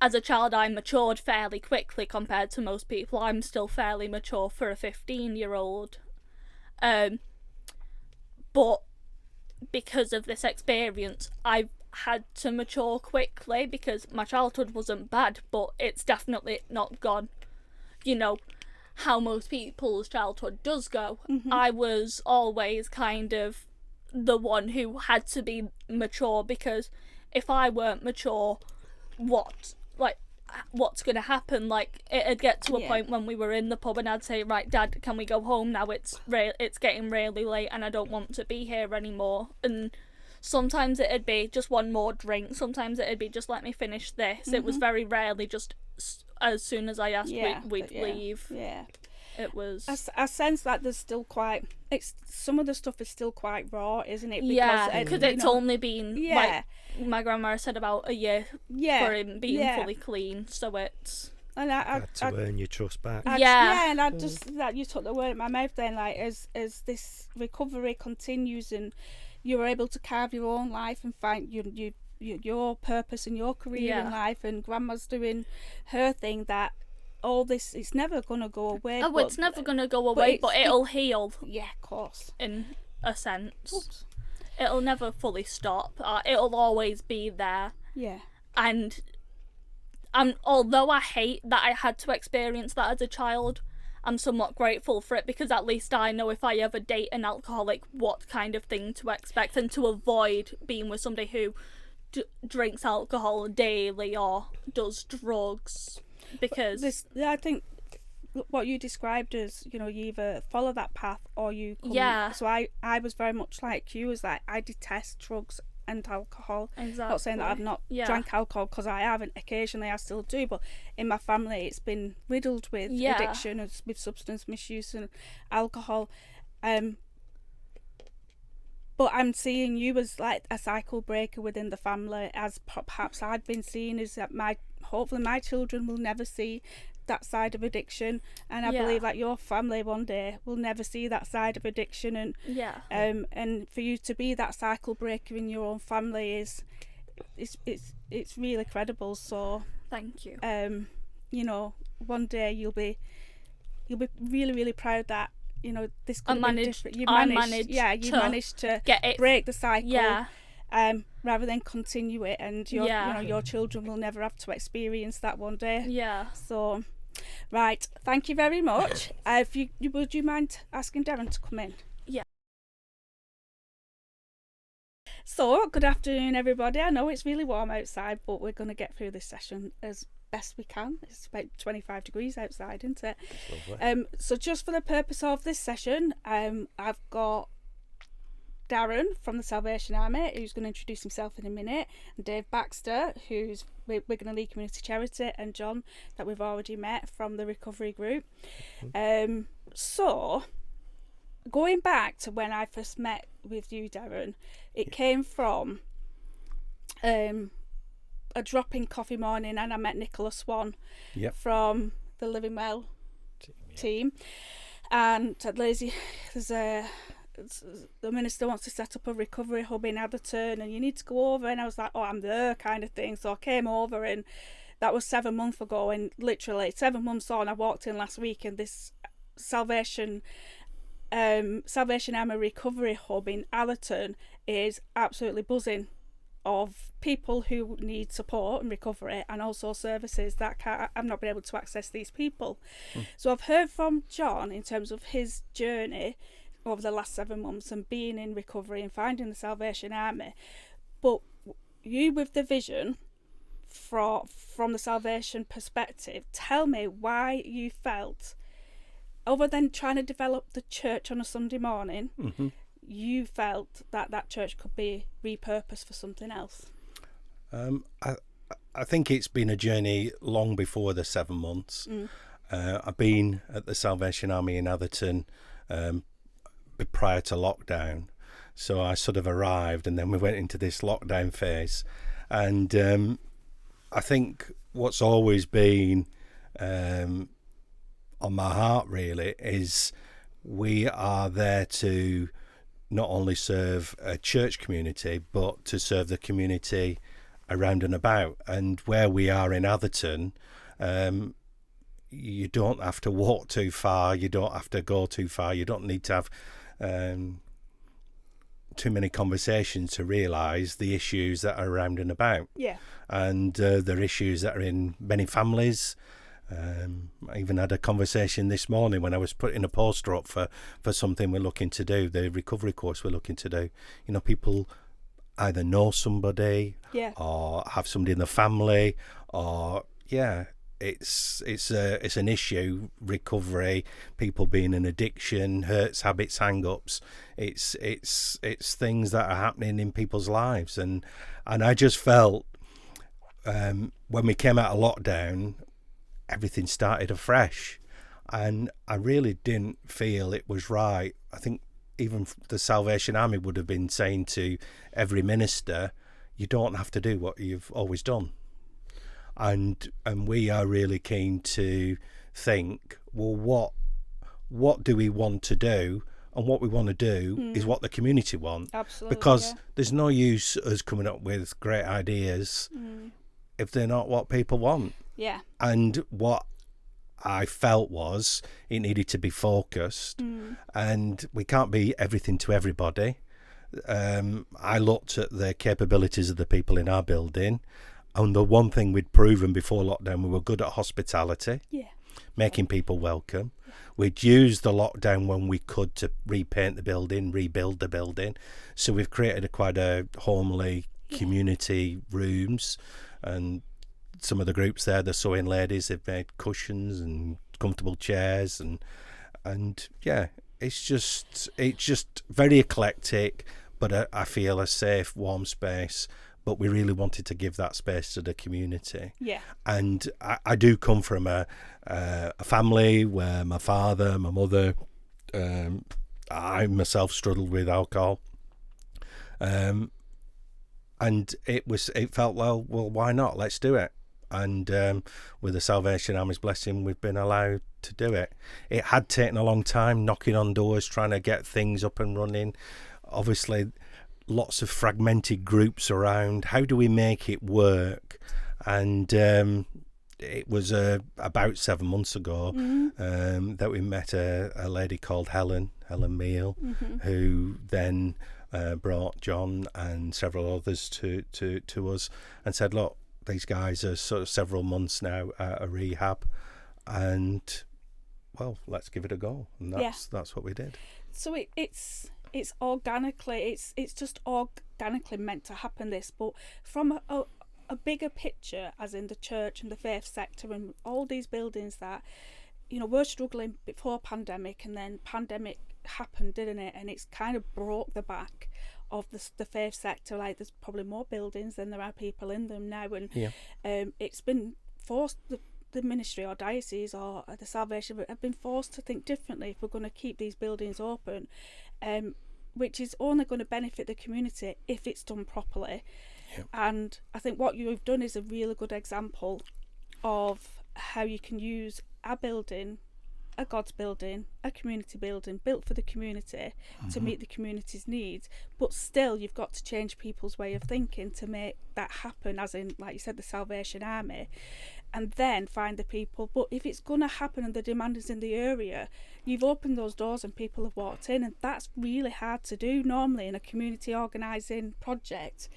as a child I matured fairly quickly compared to most people. I'm still fairly mature for a 15-year-old. But because of this experience, I've had to mature quickly, because my childhood wasn't bad, but it's definitely not gone, how most people's childhood does go. I was always kind of the one who had to be mature, because if I weren't mature, what's going to happen? It'd get to a Yeah. point when we were in the pub and I'd say, right, Dad, can we go home now? It's getting really late and I don't want to be here anymore. And sometimes it'd be just one more drink, sometimes it'd be just let me finish this. It was very rarely just as soon as I asked we'd leave. Yeah. It was I sense that there's still some of the stuff is still quite raw, isn't it? because it's only been Yeah. like my grandma said, about a year yeah, for him being yeah. fully clean, so it's And I Had to earn your trust back. and I just that you took the word in my mouth then, like as this recovery continues and you're able to carve your own life and find your purpose and your career in life, and grandma's doing her thing, that all this, it's never gonna go away. it's never gonna go away, but it'll heal Yeah, of course. in a sense. Oops. It'll never fully stop. It'll always be there. Yeah. And although I hate that I had to experience that as a child, I'm somewhat grateful for it, because at least I know if I ever date an alcoholic what kind of thing to expect, and to avoid being with somebody who drinks alcohol daily or does drugs, because I think what you described as, you either follow that path or you come. Yeah. So I was very much like you, was like, I detest drugs and alcohol. Exactly. Not saying that I've not drank alcohol, because I haven't. Occasionally I still do, but in my family it's been riddled with addiction and with substance misuse and alcohol. But I'm seeing you as like a cycle breaker within the family, as perhaps I'd been seen, is that hopefully my children will never see that side of addiction, and I believe that your family one day will never see that side of addiction, and and for you to be that cycle breaker in your own family it's really credible. So thank you. You know, one day you'll be really, really proud that, you know, this could be different. You managed to break the cycle, rather than continue it, and your children will never have to experience that one day. So, right, thank you very much. Would you mind asking Darren to come in? So, good afternoon, everybody. I know it's really warm outside, but we're going to get through this session as best we can. It's about 25 degrees outside, isn't it? Lovely. So just for the purpose of this session, I've got Darren from the Salvation Army, who's going to introduce himself in a minute, and Dave Baxter, who's Wigan League Community Charity, and John, that we've already met, from the recovery group. So going back to when I first met with you, Darren, it came from a drop-in coffee morning, and I met Nicola Swan from the Living Well team. And the minister wants to set up a recovery hub in Atherton, and you need to go over. And I was like, oh, I'm there, kind of thing. So I came over, and that was 7 months ago. And literally 7 months on, I walked in last week, and this Salvation Army recovery hub in Atherton is absolutely buzzing of people who need support and recovery, and also services that I've not been able to access these people. So I've heard from John in terms of his journey over the last 7 months and being in recovery and finding the Salvation Army, but you, with the vision from the Salvation perspective, tell me why you felt, other than trying to develop the church on a Sunday morning, you felt that church could be repurposed for something else. I think it's been a journey long before the 7 months. I've been at the Salvation Army in Atherton prior to lockdown, so I sort of arrived, and then we went into this lockdown phase. And I think what's always been on my heart really is we are there to not only serve a church community, but to serve the community around and about. And where we are in Atherton, you don't have to walk too far, you don't have to go too far, you don't need to have too many conversations to realise the issues that are around and about. And there are issues that are in many families. I even had a conversation this morning when I was putting a poster up for something we're looking to do, the recovery course we're looking to do. You know, people either know somebody or have somebody in the family, or it's an issue, recovery, people being in addiction, hurts, habits, hang-ups. It's things that are happening in people's lives, and I just felt when we came out of lockdown, everything started afresh, and I really didn't feel it was right. I think even the Salvation Army would have been saying to every minister, you don't have to do what you've always done. And we are really keen to think, well, what do we want to do? And what we want to do is what the community want. Absolutely. Because there's no use us coming up with great ideas if they're not what people want. And what I felt was it needed to be focused, and we can't be everything to everybody. I looked at the capabilities of the people in our building, and the one thing we'd proven before lockdown, we were good at hospitality, making people welcome. We'd used the lockdown when we could to repaint the building, rebuild the building. So we've created quite a homely community rooms, and some of the groups there, the sewing ladies, they've made cushions and comfortable chairs, and it's just very eclectic, but I feel a safe, warm space. But we really wanted to give that space to the community. Yeah. And I do come from a family where my father, my mother, I myself struggled with alcohol. And it felt, well, why not? Let's do it. And with the Salvation Army's blessing, we've been allowed to do it. It had taken a long time, knocking on doors, trying to get things up and running. Obviously, lots of fragmented groups around. How do we make it work? And it was about 7 months ago that we met a lady called Helen Meal, who then brought John and several others to us and said, look, these guys are sort of several months now at a rehab, and well, let's give it a go. And that's what we did. So it's organically, it's just organically meant to happen, this, but from a bigger picture, as in the church and the faith sector and all these buildings that, you know, were struggling before pandemic, and then pandemic happened, didn't it? And it's kind of broke the back of the faith sector. Like, there's probably more buildings than there are people in them now, and it's been forced, the ministry or diocese or the Salvation have been forced to think differently if we're going to keep these buildings open, which is only going to benefit the community if it's done properly. Yep. And I think what you've done is a really good example of how you can use a building, a God's building, a community building built for the community to meet the community's needs, but still you've got to change people's way of thinking to make that happen, as in, like you said, the Salvation Army, and then find the people. But if it's going to happen and the demand is in the area, you've opened those doors and people have walked in, and that's really hard to do normally in a community organising project.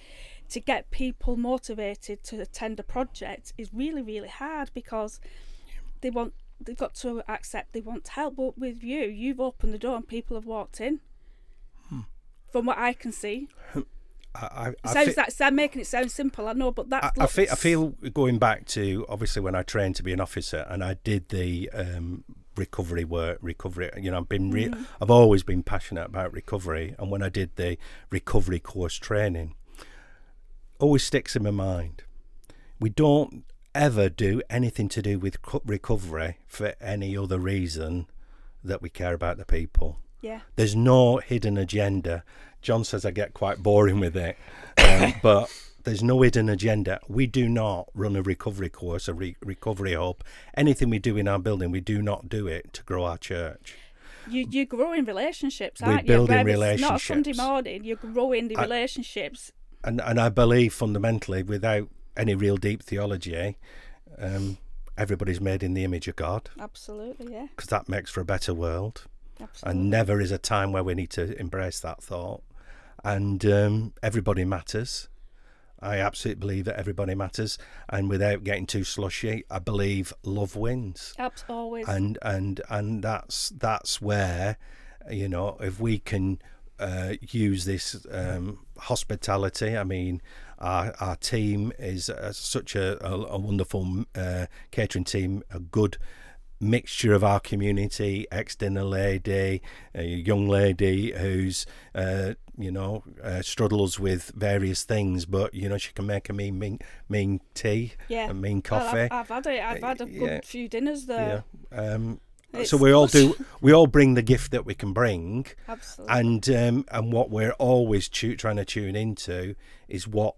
To get people motivated to attend a project is really, really hard, because they've got to accept they want help. But with you've opened the door and people have walked in. From what I can see. I'm making it sound simple, I know, but that's... I feel going back to, obviously, when I trained to be an officer and I did the recovery, you know, I've always been passionate about recovery, and when I did the recovery course training, always sticks in my mind. We don't ever do anything to do with recovery for any other reason that we care about the people. Yeah. There's no hidden agenda. John says I get quite boring with it, but there's no hidden agenda. We do not run a recovery course, a recovery hub. Anything we do in our building, we do not do it to grow our church. You're growing relationships, aren't you? We're building relationships. Not a Sunday morning, you're growing the relationships. And I believe fundamentally, without any real deep theology, everybody's made in the image of God. Absolutely, yeah. Because that makes for a better world. Absolutely. And never is a time where we need to embrace that thought. And everybody matters. I absolutely believe that everybody matters. And without getting too slushy, I believe love wins. Always. And that's where, you know, if we can use this hospitality. I mean, our team is such a wonderful catering team, a good mixture of our community, ex-dinner lady, a young lady who's struggles with various things, but you know, she can make a mean tea, a mean coffee. I've had it. I've had a good few dinners there. So we all bring the gift that we can bring. Absolutely. And what we're always trying to tune into is what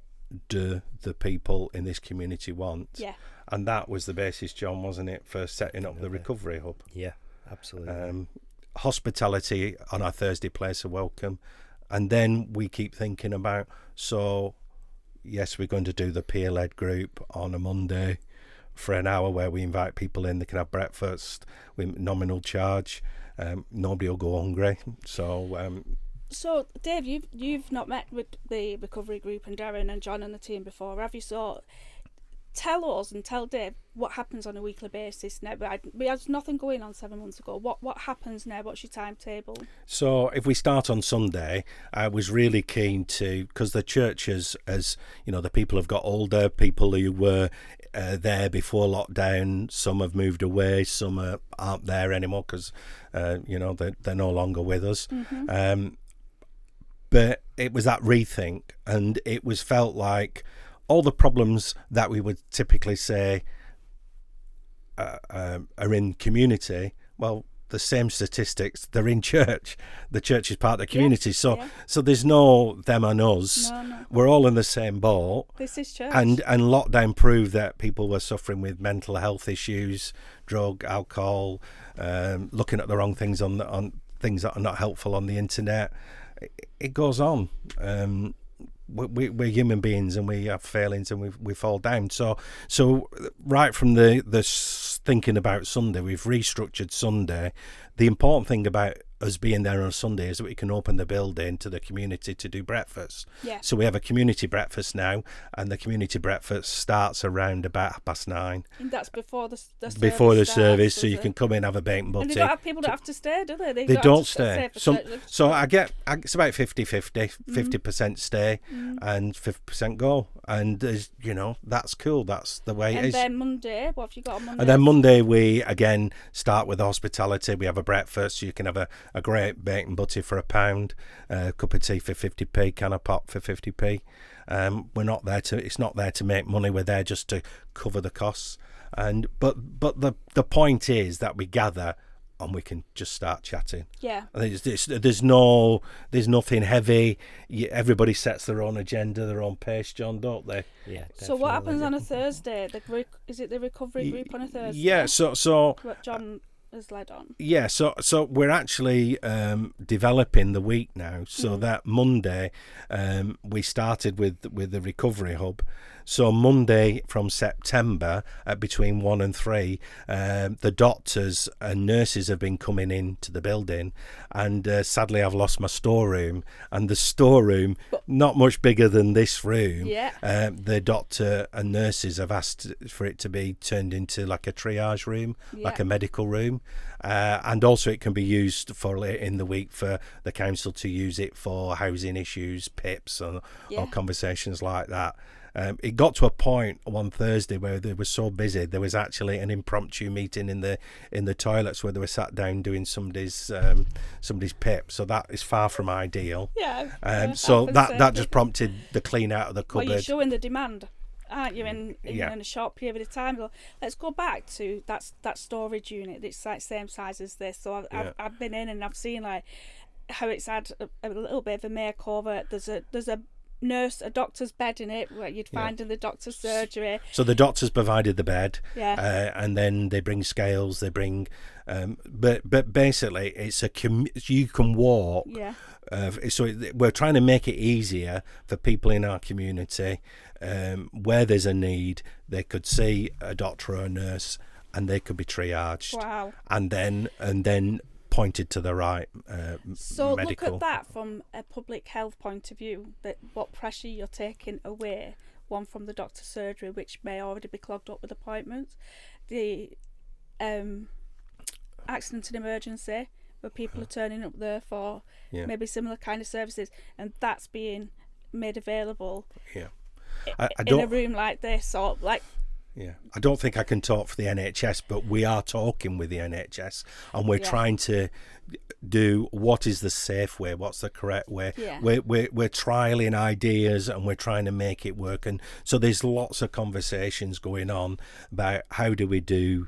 do the people in this community want. Yeah. And that was the basis, John, wasn't it, for setting up the Recovery Hub? Yeah, absolutely. Hospitality on our Thursday place of welcome. And then we keep thinking about, so yes, we're going to do the peer-led group on a Monday for an hour where we invite people in. They can have breakfast with nominal charge. Nobody will go hungry. So Dave, you've not met with the recovery group and Darren and John and the team before, have you? So tell us and tell Dave what happens on a weekly basis now. We had nothing going on 7 months ago. What happens now? What's your timetable? So if we start on Sunday, I was really keen to, because the churches, as you know, the people have got older, people who were there before lockdown, some have moved away, some aren't there anymore because they're no longer with us. But it was that rethink, and it was felt like all the problems that we would typically say are in community, well, the same statistics, they're in church. The church is part of the community. So there's no them and us. No. We're all in the same boat. This is church. And lockdown proved that people were suffering with mental health issues, drug, alcohol, looking at the wrong things on things that are not helpful on the internet. It goes on. We're human beings, and we have failings, and we fall down. So right from the thinking about Sunday, we've restructured Sunday. The important thing about us being there on Sunday is that we can open the building to the community to do breakfast. Yeah. So we have a community breakfast now, and the community breakfast starts around about 9:30. And that's before the service, so you can come in, have a bacon butty. And they don't have people that have to stay, do they? They don't stay. For So it's about 50-50, 50% stay and 50% go. And that's cool. That's the way it is. And then Monday, what have you got on Monday? And then Monday we again start with hospitality. We have a breakfast. You can have a great bacon butty for £1, a cup of tea for 50p, can of pop for 50p. We're not there it's not there to make money. We're there just to cover the costs. But the point is that we gather and we can just start chatting. Yeah. There's nothing heavy. Everybody sets their own agenda, their own pace, John, don't they? Yeah. So what happens on a Thursday? Is it the recovery group on a Thursday? Yeah. So what John has led on. Yeah. So we're actually developing the week now. So that Monday, we started with the Recovery Hub. So Monday from September between 1 and 3, the doctors and nurses have been coming into the building, and sadly I've lost my storeroom, and the storeroom, not much bigger than this room, the doctor and nurses have asked for it to be turned into like a triage room, like a medical room, and also it can be used for later in the week for the council to use it for housing issues, PIPs or conversations like that. It got to a point one Thursday where they were so busy there was actually an impromptu meeting in the toilets where they were sat down doing somebody's PIP. So that is far from ideal. So that just prompted the clean out of the cupboard. Well, you're showing the demand, aren't you? In a short period of time. Well, let's go back to that storage unit. It's like same size as this. So I've been in and I've seen like how it's had a little bit of a makeover. There's a nurse, a doctor's bed in it, where you'd find in the doctor's surgery. So the doctors provided the bed, and then they bring scales. They bring, but basically it's you can walk. So we're trying to make it easier for people in our community, where there's a need. They could see a doctor or a nurse, and they could be triaged. Wow. And then pointed to the right so medical. Look at that from a public health point of view, that what pressure you're taking away, one from the doctor's surgery, which may already be clogged up with appointments, the accident and emergency where people are turning up there for maybe similar kind of services, and that's being made available in a room like this, or like. Yeah, I don't think I can talk for the NHS, but we are talking with the NHS, and we're trying to do what is the safe way, what's the correct way. We're trialing ideas, and we're trying to make it work. And so there's lots of conversations going on about how do we do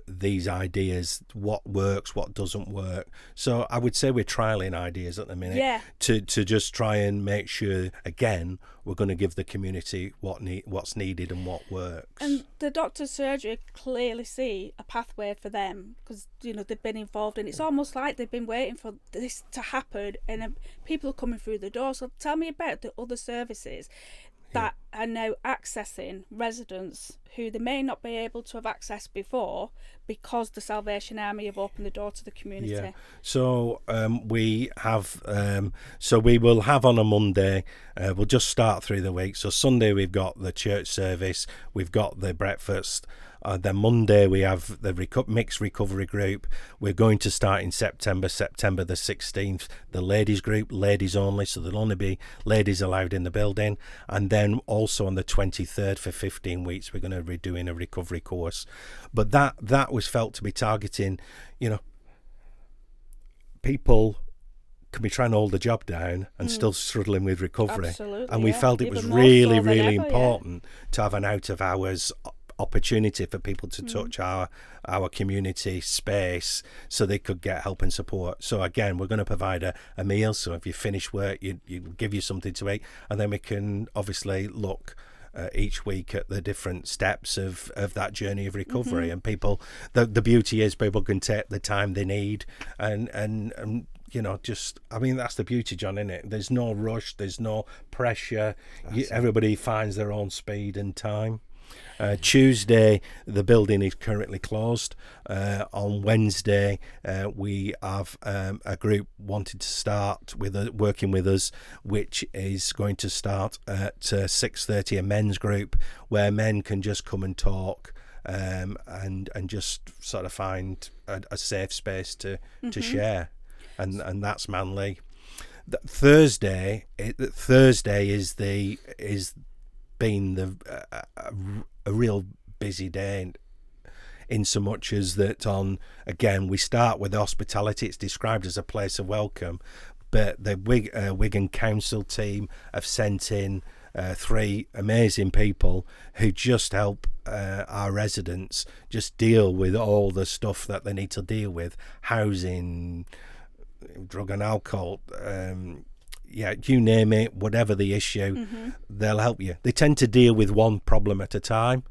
these ideas, what works, what doesn't work. So I would say we're trialing ideas at the minute to just try and make sure, again, we're going to give the community what's needed and what works. And the doctor's surgery clearly see a pathway for them, because they've been involved, and it's almost like they've been waiting for this to happen, and people are coming through the door. So tell me about the other services that are now accessing residents who they may not be able to have accessed before, because the Salvation Army have opened the door to the community. Yeah. So we have. So we will have on a Monday. We'll just start through the week. So Sunday we've got the church service. We've got the breakfast. Then Monday we have the mixed recovery group. We're going to start in September the 16th. The ladies group, ladies only, so there'll only be ladies allowed in the building. And then also on the 23rd for 15 weeks, we're going to be doing a recovery course. But that was felt to be targeting, people can we try and hold the job down and still struggling with recovery? Absolutely, And we felt it was Even more really, so than really ever, important to have an out of hours opportunity for people to touch our community space so they could get help and support. So again, we're going to provide a meal. So if you finish work, you give you something to eat, and then we can obviously look each week at the different steps of that journey of recovery. And people, the beauty is people can take the time they need, and you know, just, I mean, that's the beauty, John, isn't it? There's no rush, there's no pressure. Everybody finds their own speed and time. Tuesday, the building is currently closed. On Wednesday, we have a group wanting to start working with us, which is going to start at 6:30, a men's group where men can just come and talk and just sort of find a safe space to share, and that's Manly. Thursday is been a real busy day, in so much as that again we start with hospitality. It's described as a place of welcome, but the Wigan Council team have sent in 3 amazing people who just help our residents just deal with all the stuff that they need to deal with: housing, drug and alcohol, you name it, whatever the issue, they'll help you. They tend to deal with one problem at a time,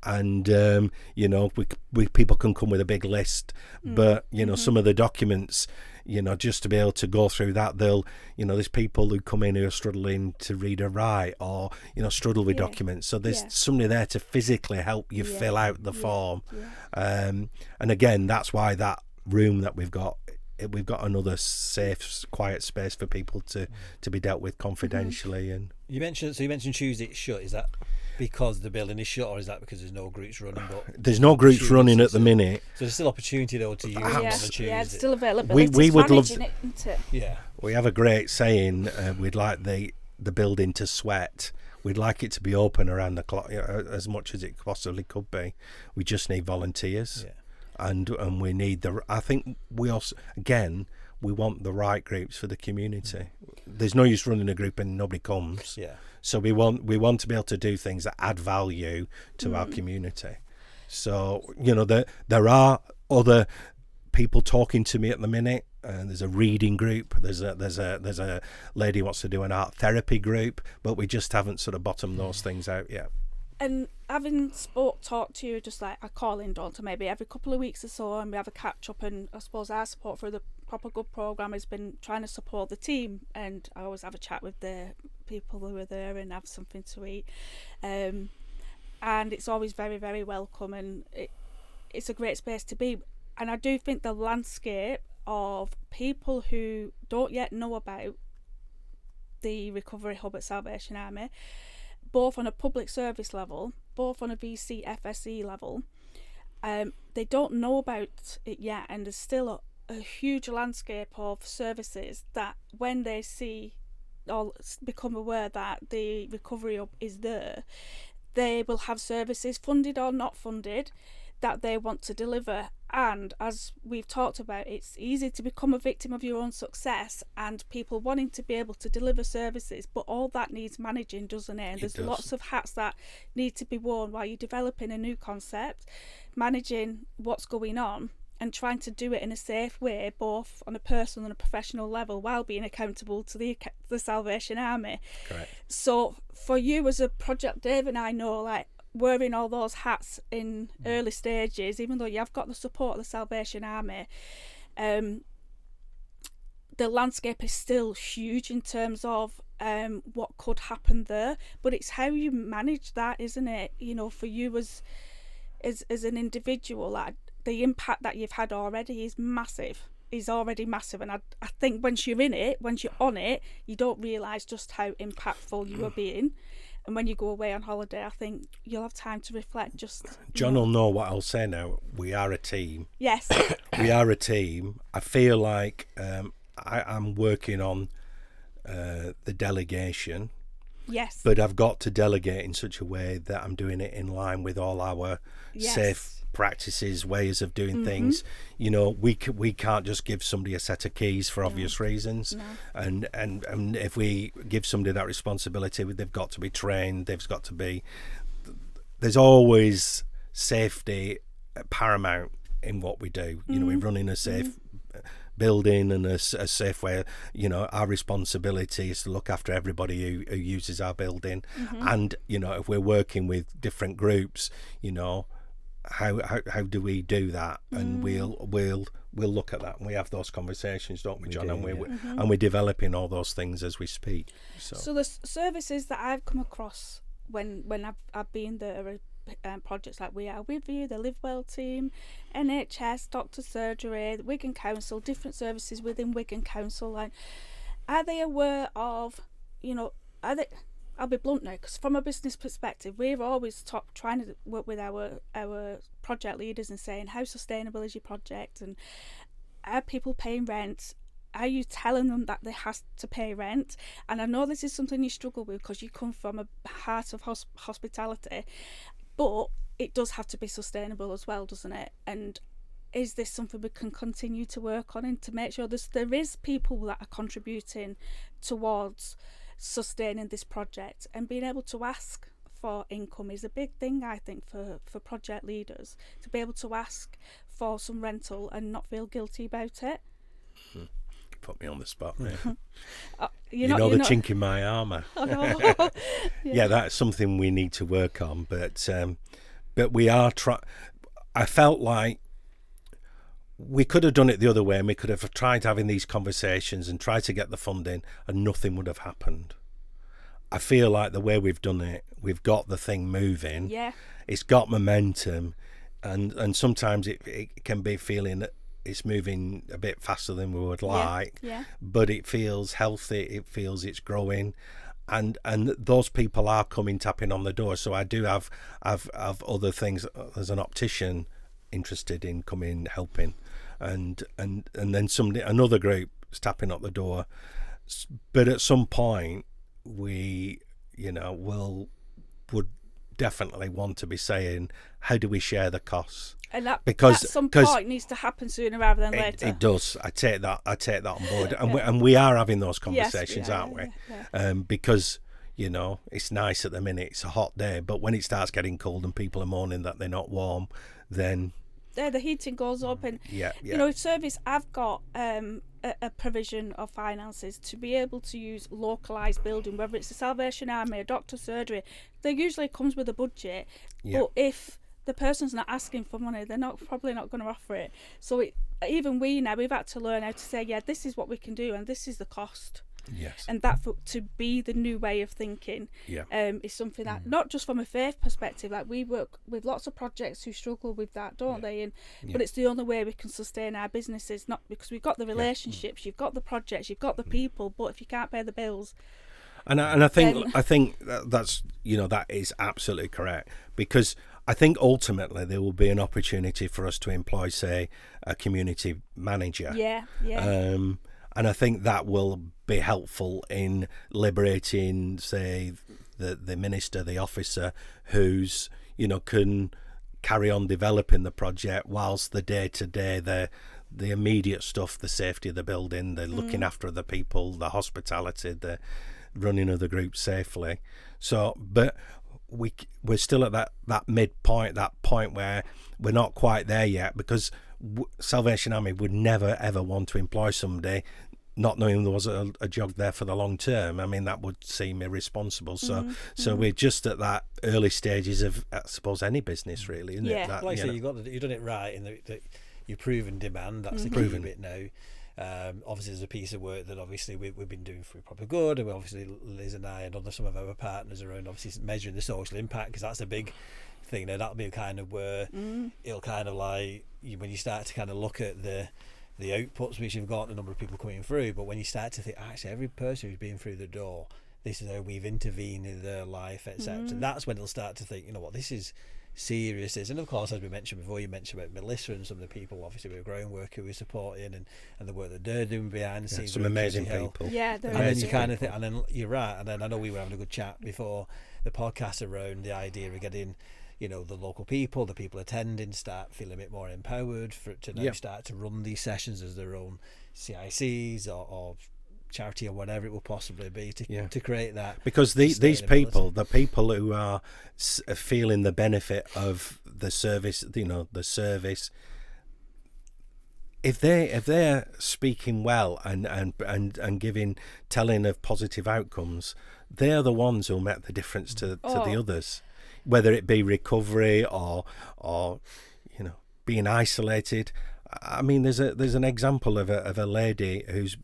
and you know, people can come with a big list, but you know, some of the documents, you know, just to be able to go through that, there's people who come in who are struggling to read or write, or you know, struggle with documents, so there's somebody there to physically help you fill out the form. And again, that's why that room that we've got another safe, quiet space for people to be dealt with confidentially. And you mentioned Tuesday it's shut. Is that because the building is shut, or is that because there's no groups running? But there's no groups running at the minute. So there's still opportunity though to use it on the Tuesday. Yeah, it's still available. We would love. Isn't it? Yeah, we have a great saying. We'd like the building to sweat. We'd like it to be open around the clock, as much as it possibly could be. We just need volunteers. Yeah. And we need I think we also, again, we want the right groups for the community. There's no use running a group and nobody comes. Yeah. So we want to be able to do things that add value to our community. So you know, there are other people talking to me at the minute. There's a reading group. There's a lady who wants to do an art therapy group, but we just haven't sort of bottomed those things out yet. And having talked to you, just like I call in Dawn to maybe every couple of weeks or so, and we have a catch up, and I suppose our support for the Proper Good programme has been trying to support the team, and I always have a chat with the people who are there and have something to eat, and it's always very, very welcome, and it's a great space to be. And I do think the landscape of people who don't yet know about the Recovery Hub at Salvation Army, both on a public service level, both on a VC FSE level, they don't know about it yet, and there's still a huge landscape of services that when they see or become aware that the Recovery Hub is there, they will have services, funded or not funded, that they want to deliver. And as we've talked about, it's easy to become a victim of your own success and people wanting to be able to deliver services, but all that needs managing, doesn't it? And there's lots of hats that need to be worn while you're developing a new concept, managing what's going on and trying to do it in a safe way, both on a personal and a professional level, while being accountable to the Salvation Army. Correct. So for you as a project, Dave and I know, like, wearing all those hats in early stages, even though you have got the support of the Salvation Army, the landscape is still huge in terms of what could happen there, but it's how you manage that, isn't it? You know, for you as an individual, like, the impact that you've had already is massive, and I think once you're in it, once you're on it, you don't realise just how impactful you are being. And when you go away on holiday, I think you'll have time to reflect. John will know what I'll say now. We are a team. Yes. We are a team. I feel like I'm working on the delegation, Yes. But I've got to delegate in such a way that I'm doing it in line with all our safe practices, ways of doing things. You know, we can't just give somebody a set of keys for obvious reasons. No. And if we give somebody that responsibility, they've got to be trained. There's always safety paramount in what we do. You know, we run in a safe building and a safe way. You know, our responsibility is to look after everybody who uses our building. And, you know, if we're working with different groups, you know, how do we do that? And we'll look at that, and we have those conversations, don't we, John? And we're developing all those things as we speak. So the services that I've come across when I've been there are projects like We Are With You, the Live Well team, NHS, Doctor Surgery, Wigan Council, different services within Wigan Council. Like, are they aware of, you know, I'll be blunt now, because from a business perspective, we've always trying to work with our project leaders and saying, how sustainable is your project, and are people paying rent? Are you telling them that they have to pay rent? And I know this is something you struggle with because you come from a heart of hospitality, but it does have to be sustainable as well, doesn't it? And is this something we can continue to work on, and to make sure there is people that are contributing towards sustaining this project? And being able to ask for income is a big thing, I think, for project leaders, to be able to ask for some rental and not feel guilty about it. Put me on the spot, mate. The chink in my armour. Yeah, that's something we need to work on, but we are I felt like we could have done it the other way, and we could have tried having these conversations and tried to get the funding, and nothing would have happened. I feel like the way we've done it, we've got the thing moving. Yeah. It's got momentum, and sometimes it can be feeling that it's moving a bit faster than we would like. Yeah. But it feels healthy. It feels it's growing. And those people are coming, tapping on the door. So I do have other things. There's an optician interested in coming, helping, and then another group is tapping at the door. But at some point, we, would definitely want to be saying, how do we share the costs? And that at some point needs to happen sooner rather than later. It does. I take that on board, and we are having those conversations, aren't we? Yeah. Because it's nice at the minute. It's a hot day, but when it starts getting cold and people are moaning that they're not warm, then the heating goes up, and service. I've got a provision of finances to be able to use localised building, whether it's the Salvation Army or Doctor Surgery. They usually comes with a budget, but if the person's not asking for money, they're probably not going to offer it. So even we've had to learn how to say, this is what we can do, and this is the cost. Yes. And that to be the new way of thinking is something that, not just from a faith perspective, like we work with lots of projects who struggle with that, don't they? But it's the only way we can sustain our businesses, not because we've got the relationships, you've got the projects, you've got the people, but if you can't pay the bills. And I think that's that is absolutely correct, because I think ultimately there will be an opportunity for us to employ, say, a community manager. Yeah. And I think that will be helpful in liberating, say, the minister, the officer, who's can carry on developing the project whilst the day-to-day, the immediate stuff, the safety of the building, the looking after the people, the hospitality, the running of the group safely. So, but we're still at that midpoint, that point where we're not quite there yet, because Salvation Army would never ever want to employ somebody not knowing there was a job there for the long term. I mean, that would seem irresponsible. So we're just at that early stages of, I suppose, any business, really, isn't it? Like I say, you've done it right in that you've proven demand. That's the key bit now. Obviously, there's a piece of work that obviously we've been doing for Proper Good, and obviously Liz and I and some of our partners around obviously measuring the social impact, because that's a big thing. Now that'll be kind of where it'll kind of like when you start to kind of look at the outputs which you've got, the number of people coming through, but when you start to think, actually every person who's been through the door, this is how we've intervened in their life, etc. That's when it'll start to think, this is seriousness. And of course, as we mentioned before, you mentioned about Melissa and some of the people, obviously, with Groundwork who we're supporting, and the work that they're doing behind the scenes. Some amazing people. Yeah, and then you kind of think, and then you're right, and then I know we were having a good chat before the podcast around the idea of getting, you know, the local people, the people attending, start feeling a bit more empowered to now start to run these sessions as their own CICs or charity or whatever it will possibly be to create that. Because these people, the people who are feeling the benefit of the service, you know, the service, if they're speaking well and telling of positive outcomes, they're the ones who'll make the difference to the others, whether it be recovery or you know, being isolated. I mean, there's an example of a lady who's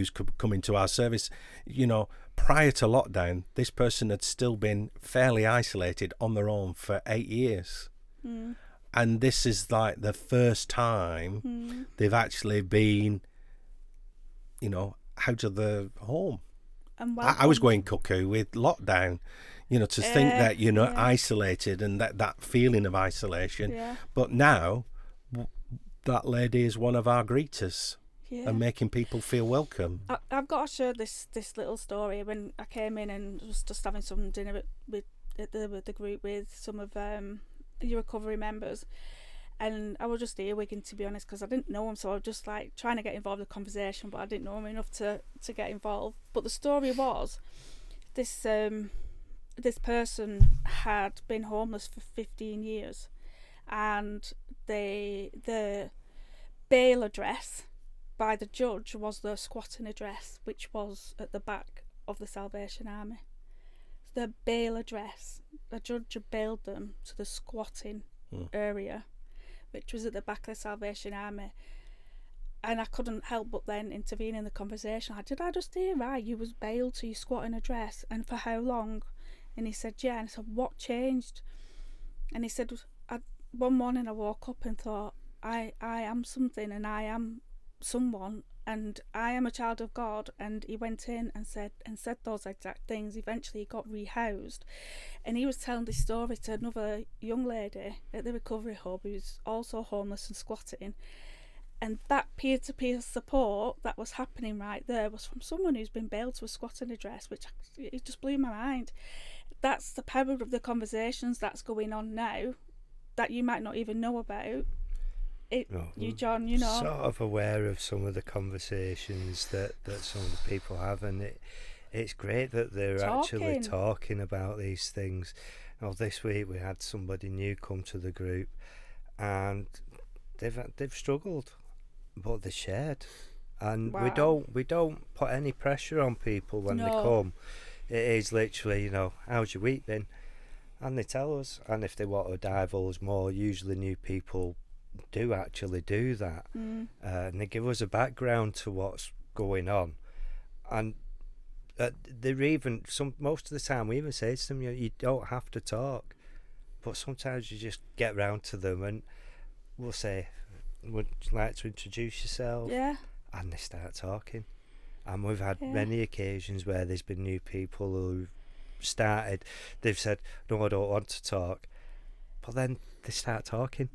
come into our service. You know, prior to lockdown, this person had still been fairly isolated on their own for 8 years. And this is like the first time they've actually been, you know, out of the home. I was going cuckoo with lockdown, you know, to think that, you know, isolated and that feeling of isolation. Yeah. But now, that lady is one of our greeters and making people feel welcome. I've got to share this little story. When I came in and was just having some dinner with the group with some of your recovery members, and I was just earwigging, to be honest, because I didn't know him, so I was just like trying to get involved in the conversation, but I didn't know him enough to get involved. But the story was this person had been homeless for 15 years, and the bail address by the judge was the squatting address, which was at the back of the Salvation Army. The bail address, the judge had bailed them to the squatting area, which was at the back of the Salvation Army. And I couldn't help but then intervene in the conversation. Did I just hear right? You was bailed to your squatting address, and for how long? And he said, yeah. And I said, what changed? And he said, one morning I woke up and thought, I am something, and I am someone, and I am a child of God. And he went in and said those exact things. Eventually he got rehoused, and he was telling this story to another young lady at the Recovery Hub who's also homeless and squatting. And that peer-to-peer support that was happening right there was from someone who's been bailed to a squatting address, which it just blew my mind. That's the power of the conversations that's going on now that you might not even know about. You, John, you know. Sort of aware of some of the conversations that some of the people have, and it's great that they're actually talking about these things. You know, this week we had somebody new come to the group, and they've struggled, but they shared, and we don't put any pressure on people when they come. It is literally, you know, how's your week been? And they tell us, and if they want to divulge more, usually new people do actually do that, and they give us a background to what's going on, and they're even most of the time we even say to them, you don't have to talk, but sometimes you just get round to them and we'll say, would you like to introduce yourself? And they start talking. And we've had many occasions where there's been new people who've started, they've said, no, I don't want to talk, but then they start talking,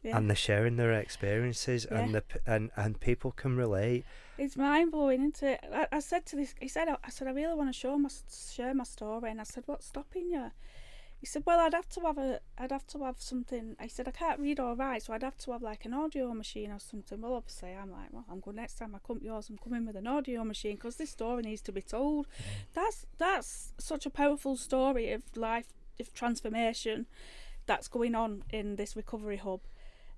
and they're sharing their experiences, and people can relate. It's mind blowing, isn't it? I said to this, I said I really want to share my story, and I said, what's stopping you? He said, well, I'd have to have something. I said, I can't read or write, so I'd have to have like an audio machine or something. Well, obviously I'm like, well, I'm going next time I come to yours, I'm coming with an audio machine, because this story needs to be told. That's such a powerful story of life, of transformation that's going on in this recovery hub,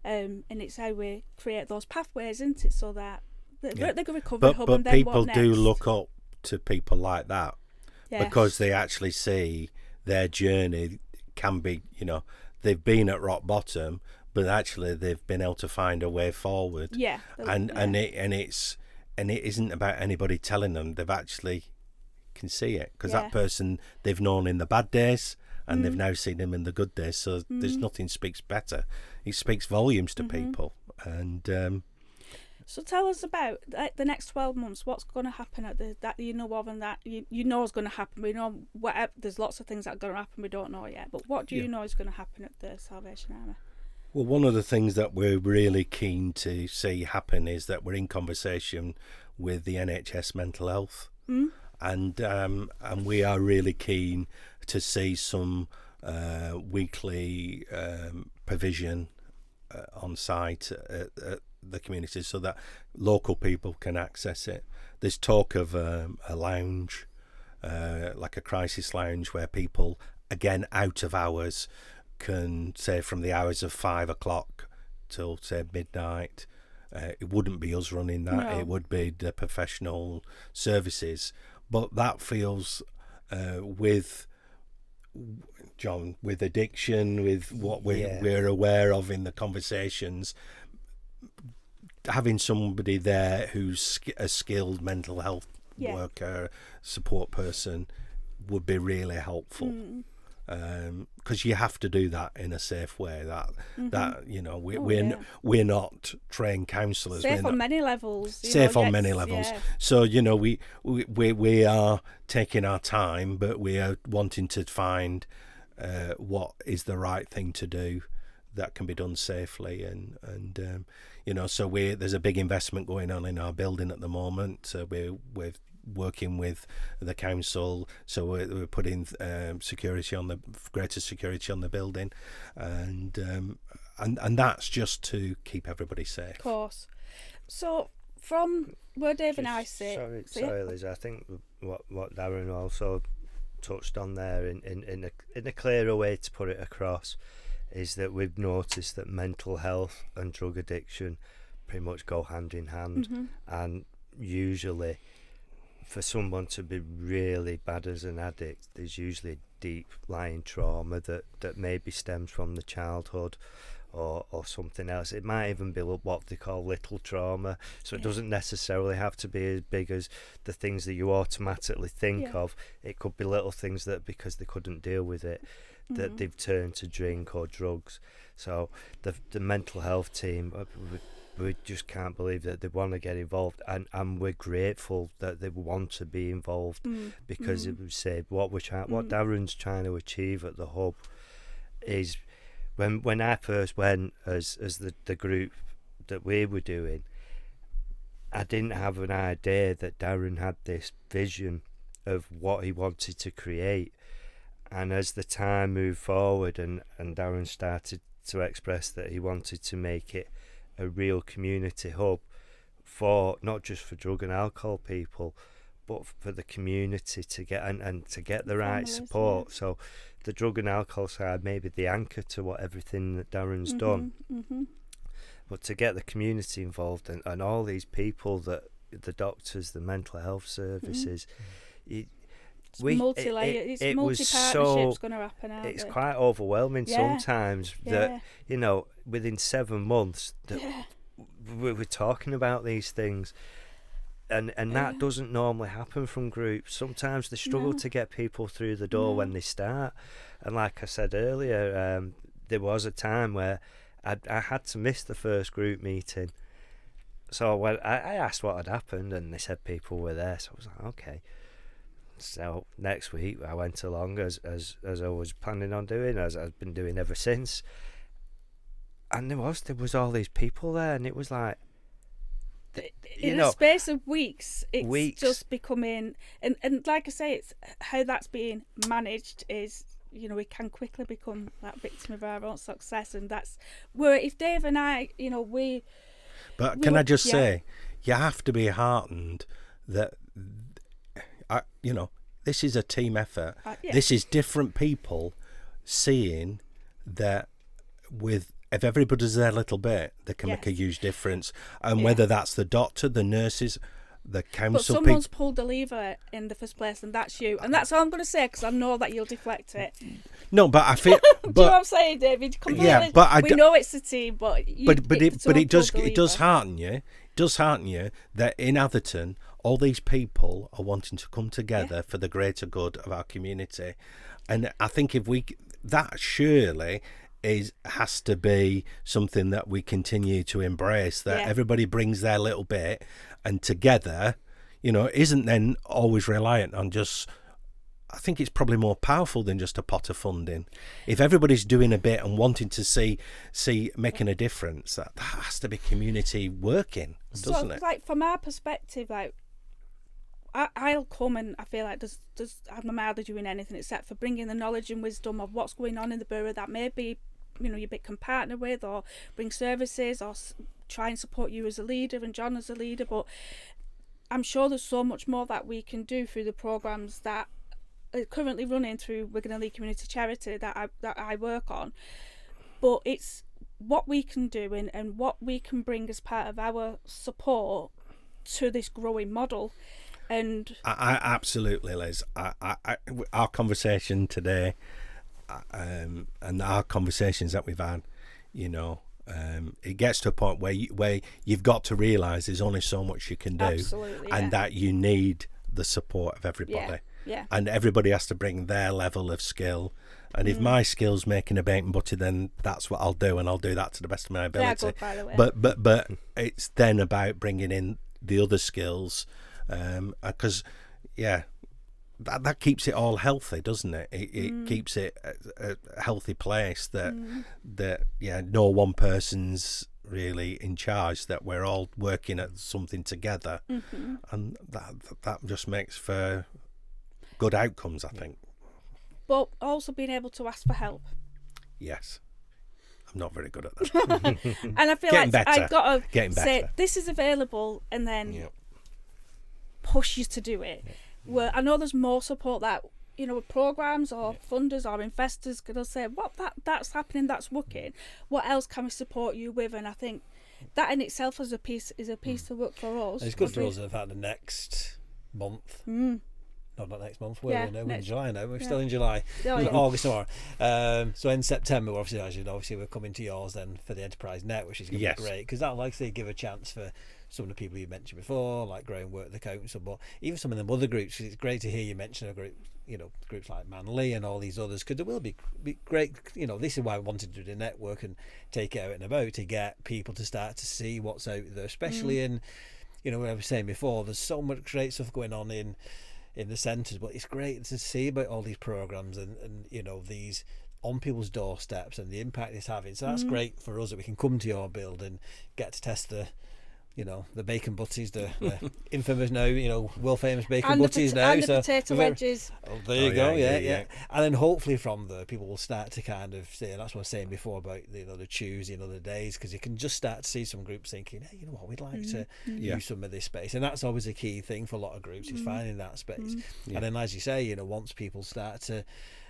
and it's how we create those pathways, isn't it, so that the recovery hub, and then people what next? do look up to people like that, because they actually see their journey can be, you know, they've been at rock bottom, but actually they've been able to find a way forward. And it isn't about anybody telling them, they've actually can see it, because that person they've known in the bad days, and they've now seen him in the good days, so there's nothing speaks better. It speaks volumes to people. And So tell us about the next 12 months. What's going to happen at that you know of, and that you know is going to happen. We know there's lots of things that are going to happen we don't know yet. But what do you know is going to happen at the Salvation Army? Well, one of the things that we're really keen to see happen is that we're in conversation with the NHS mental health, and we are really keen to see some weekly provision on site at the community so that local people can access it. There's talk of a lounge, like a crisis lounge, where people, again, out of hours, can, say, from the hours of 5 o'clock till, say, midnight. It wouldn't be us running that. No. It would be the professional services. But that feels with addiction, with what we're aware of in the conversations, having somebody there who's a skilled mental health worker, support person, would be really helpful. Because you have to do that in a safe way. That you know, we're not trained counsellors. Safe on many levels. Safe on many levels. Yeah. So you know, we are taking our time, but we are wanting to find what is the right thing to do that can be done safely, and you know, so there's a big investment going on in our building at the moment. So we're working with the council, so we're putting greater security on the building, and that's just to keep everybody safe. Of course. So from where Dave and I sit, sorry Liz, I think what Darren also touched on there in a clearer way to put it across is that we've noticed that mental health and drug addiction pretty much go hand in hand, and usually for someone to be really bad as an addict, there's usually a deep lying trauma that maybe stems from the childhood or something else. It might even be what they call little trauma, so it doesn't necessarily have to be as big as the things that you automatically think of. It could be little things that, because they couldn't deal with it, that they've turned to drink or drugs. So the mental health team, we just can't believe that they want to get involved, and we're grateful that they want to be involved, because it would say what Darren's trying to achieve at the hub is, when I first went as the group that we were doing, I didn't have an idea that Darren had this vision of what he wanted to create. And as the time moved forward and Darren started to express that he wanted to make it a real community hub for not just for drug and alcohol people, but for the community to get and to get the right support. So the drug and alcohol side may be the anchor to what everything that Darren's done, but to get the community involved and all these people, that the doctors, the mental health services, multi-partnerships going to happen, aren't it's they? quite overwhelming sometimes that, you know, within 7 months that we're talking about these things, and that doesn't normally happen from groups. Sometimes they struggle to get people through the door when they start, and like I said earlier, there was a time where I had to miss the first group meeting. So when I asked what had happened, and they said people were there, so I was like, okay. So next week I went along as I was planning on doing, as I've been doing ever since, and there was all these people there, and it was like, in a space of weeks, it's just becoming, and like I say, it's how that's being managed is, you know, we can quickly become that victim of our own success, and that's where, if Dave and I, you know, But can I just say, you have to be heartened that, you know, this is a team effort. This is different people seeing that if everybody's there a little bit, they can make a huge difference. And whether that's the doctor, the nurses, the council people. But someone's pulled the lever in the first place, and that's you. And that's all I'm going to say, because I know that you'll deflect it. No, but I feel. Do you know what I'm saying, David? Completely, we know it's a team, but it does hearten you. It does hearten you that in Atherton, all these people are wanting to come together for the greater good of our community. And I think if that surely has to be something that we continue to embrace, that everybody brings their little bit, and together, isn't then always reliant on just. I think it's probably more powerful than just a pot of funding. If everybody's doing a bit and wanting to see making a difference, that has to be community working, doesn't it? Like from our perspective, like I'll come and I feel like I'm not hardly doing anything except for bringing the knowledge and wisdom of what's going on in the borough that maybe your bit can partner with, or bring services, or try and support you as a leader and John as a leader. But I'm sure there's so much more that we can do through the programmes that currently running through Wigan and Lee Community Charity that I work on, but it's what we can do and what we can bring as part of our support to this growing model. And I absolutely, Liz. Our conversation today, and our conversations that we've had, it gets to a point where you've got to realise there's only so much you can do, absolutely, and that you need the support of everybody. Yeah. And everybody has to bring their level of skill. And if my skill's making a bacon butty, then that's what I'll do, and I'll do that to the best of my ability. Good, by the way. But it's then about bringing in the other skills, because that keeps it all healthy, doesn't it? It keeps it a healthy place that no one person's really in charge, that we're all working at something together, and that just makes for good outcomes, I think. But also being able to ask for help. Yes. I'm not very good at that. And I feel Getting like better. I've got to Getting say, better. this is available, and then push you to do it. Where I know there's more support that, with programmes or funders or investors going to say, that's happening, that's working. What else can we support you with? And I think that in itself is a piece to work for us. It's good for us, in fact, the next month. No, not next month. We're in July now. We're still in July. August tomorrow. So in September, we're coming to yours then for the Enterprise Net, which is going to be great, because that'll actually give a chance for some of the people you mentioned before, like Growing Work the Council, but even some of them other groups. It's great to hear you mention a group, groups like Manly and all these others, because there will be great. This is why I wanted to do the network and take it out and about, to get people to start to see what's out there, especially in, what I was saying before. There's so much great stuff going on in the centres, but it's great to see about all these programmes and these on people's doorsteps and the impact it's having. So that's great for us, that we can come to your building, get to test the bacon butties, the infamous now, world famous bacon butties now. And the potato wedges. Oh, there you go, yeah. And then hopefully from there, people will start to kind of say, and that's what I was saying before about the Tuesday and other days, because you can just start to see some groups thinking, hey, we'd like to use some of this space. And that's always a key thing for a lot of groups, is finding that space. And then, as you say, once people start to,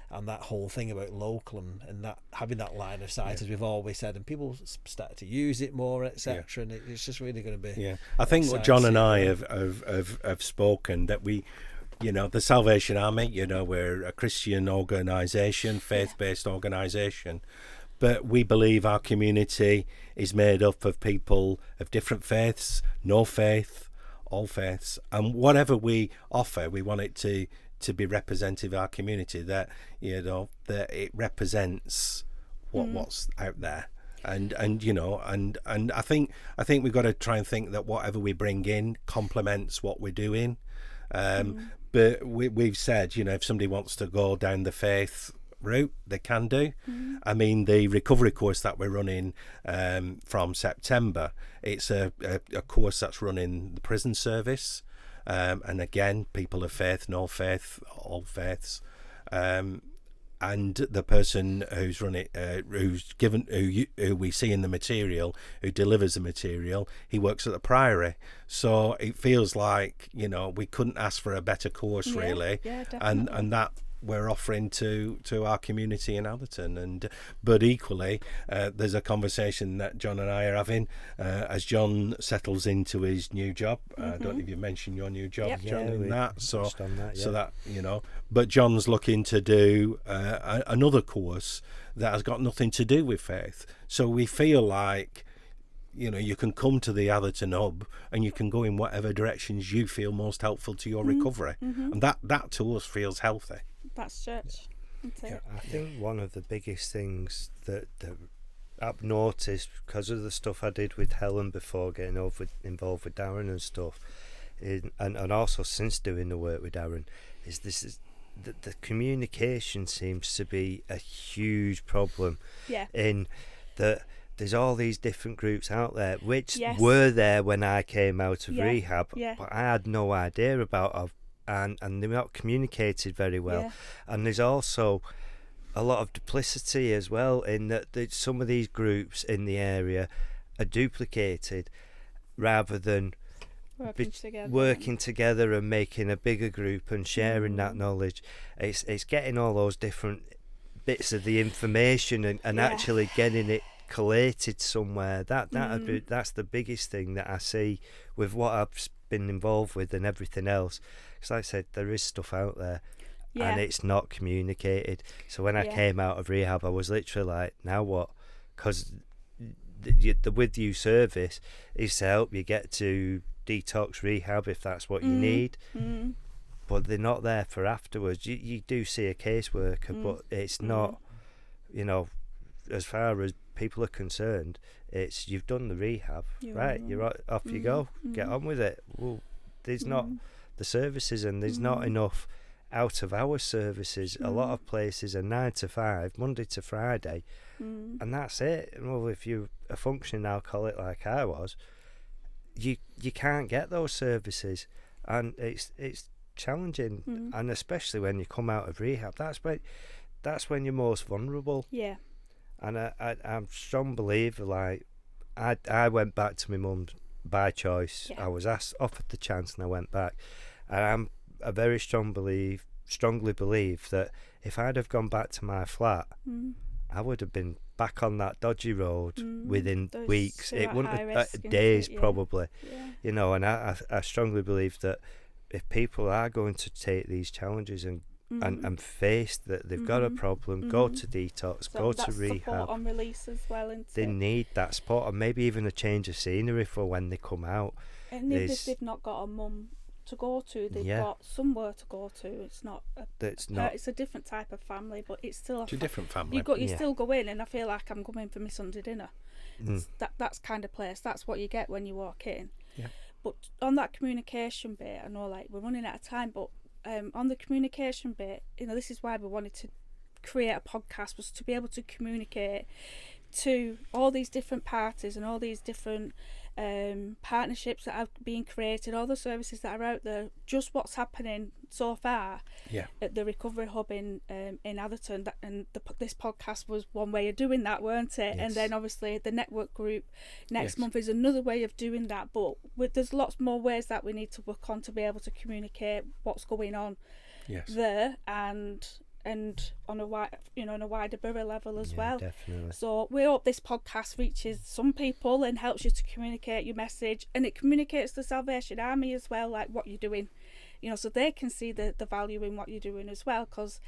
and that whole thing about local and that having that line of sight, as we've always said, and people start to use it more, etc. And it's just really going to be. I think what John and I have spoken, that we, the Salvation Army, we're a Christian organisation, faith-based organisation, but we believe our community is made up of people of different faiths, no faith, all faiths, and whatever we offer, we want it to be representative of our community, that that it represents what's out there, and I think we've got to try and think that whatever we bring in complements what we're doing, but we've said, if somebody wants to go down the faith route, they can do. I mean, the recovery course that we're running from September, it's a course that's running the prison service. And again, people of faith, no faith, all faiths, and the person who's run it, who we see in the material, who delivers the material, he works at the Priory. So it feels like we couldn't ask for a better course, really, and that we're offering to our community in Atherton. But equally, there's a conversation that John and I are having as John settles into his new job. I don't know if you mentioned your new job, John, in that. So that but John's looking to do another course that has got nothing to do with faith. So we feel like you can come to the Atherton Hub and you can go in whatever directions you feel most helpful to your recovery, and that to us feels healthy. That's church. I think one of the biggest things that I've noticed because of the stuff I did with Helen before getting involved with Darron and stuff, and also since doing the work with Darron, is the communication seems to be a huge problem. In that there's all these different groups out there which were there when I came out of rehab, but I had no idea about and they're not communicated very well. And there's also a lot of duplicity as well in that some of these groups in the area are duplicated rather than working together and making a bigger group and sharing that knowledge. It's getting all those different bits of the information and actually getting it collated somewhere. That's the biggest thing that I see with what I've been involved with and everything else. Because like I said, there is stuff out there and it's not communicated. So when I came out of rehab, I was literally like, now what? Because the With You service is to help you get to detox rehab if that's what you need, but they're not there for afterwards. You do see a caseworker, but it's not, as far as people are concerned, it's you've done the rehab, you're off you go, get on with it. Well, there's not the services, and there's not enough out of hours services. A lot of places are 9 to 5, Monday to Friday, and that's it. Well, if you're a functioning alcoholic like I was, you can't get those services, and it's challenging, and especially when you come out of rehab, that's when you're most vulnerable. And I'm a strong believer. Like I went back to my mum by choice. I was offered the chance and I went back, and I'm a very strongly believe that if I'd have gone back to my flat, I would have been back on that dodgy road within weeks. It wouldn't have days probably. And I strongly believe that if people are going to take these challenges and face that they've got a problem, go to detox, go to rehab, support on release as well, they need that support, and maybe even a change of scenery for when they come out. And even if they've not got a mum to go to, they've got somewhere to go to. It's not it's a different type of family, but it's still a different family. You still go in, and I feel like I'm going for my Sunday dinner. That's kind of place. That's what you get when you walk in. But on that communication bit, I know like we're running out of time, but on the communication bit, this is why we wanted to create a podcast, was to be able to communicate to all these different parties and all these different partnerships that are being created, all the services that are out there, just what's happening so far at the Recovery Hub in Atherton. This podcast was one way of doing that, weren't it? And then obviously the network group next month is another way of doing that, but there's lots more ways that we need to work on to be able to communicate what's going on there, and on a wider borough level as well. Definitely. So we hope this podcast reaches some people and helps you to communicate your message, and it communicates the Salvation Army as well, like what you're doing, so they can see the value in what you're doing as well, because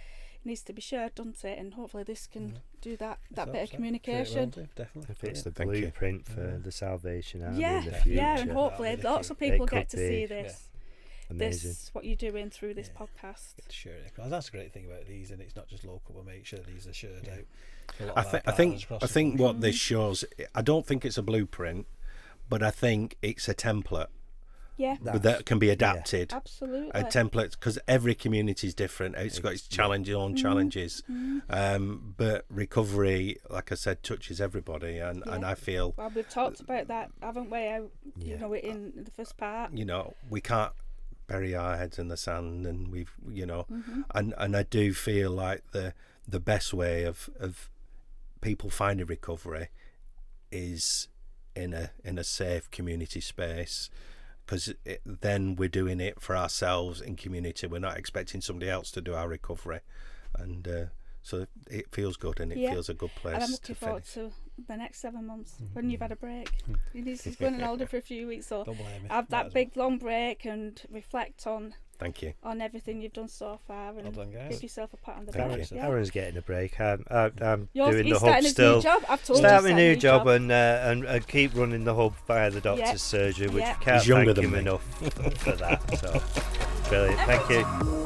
it needs to be shared, doesn't it? And hopefully this can do that bit of communication. Definitely. If it's the blueprint for the Salvation Army in the future. And hopefully lots of people get to see this. Amazing. This what you're doing through this podcast. Sure, that's a great thing about these, and it's not just local. We make sure these are shared out. I think what this shows, I don't think it's a blueprint, but I think it's a template. That can be adapted. Absolutely. A template, because every community is different. It's got its own challenges. But recovery, like I said, touches everybody, and I feel. Well, we've talked about that, haven't we? In the first part. We can't bury our heads in the sand, and we've and I do feel like the best way of people finding recovery is in a safe community space, because then we're doing it for ourselves in community. We're not expecting somebody else to do our recovery, and so it feels good, and it feels a good place. And I'm looking forward to the next 7 months when you've had a break. He's going on holiday for a few weeks, so have that big long break and reflect on. Thank you. On everything you've done so far, and give yourself a pat on the back. Darren's getting a break. I'm doing the hub still. Start my new job and keep running the hub via the doctor's surgery, which we can't thank him enough for that. So brilliant. Thank you.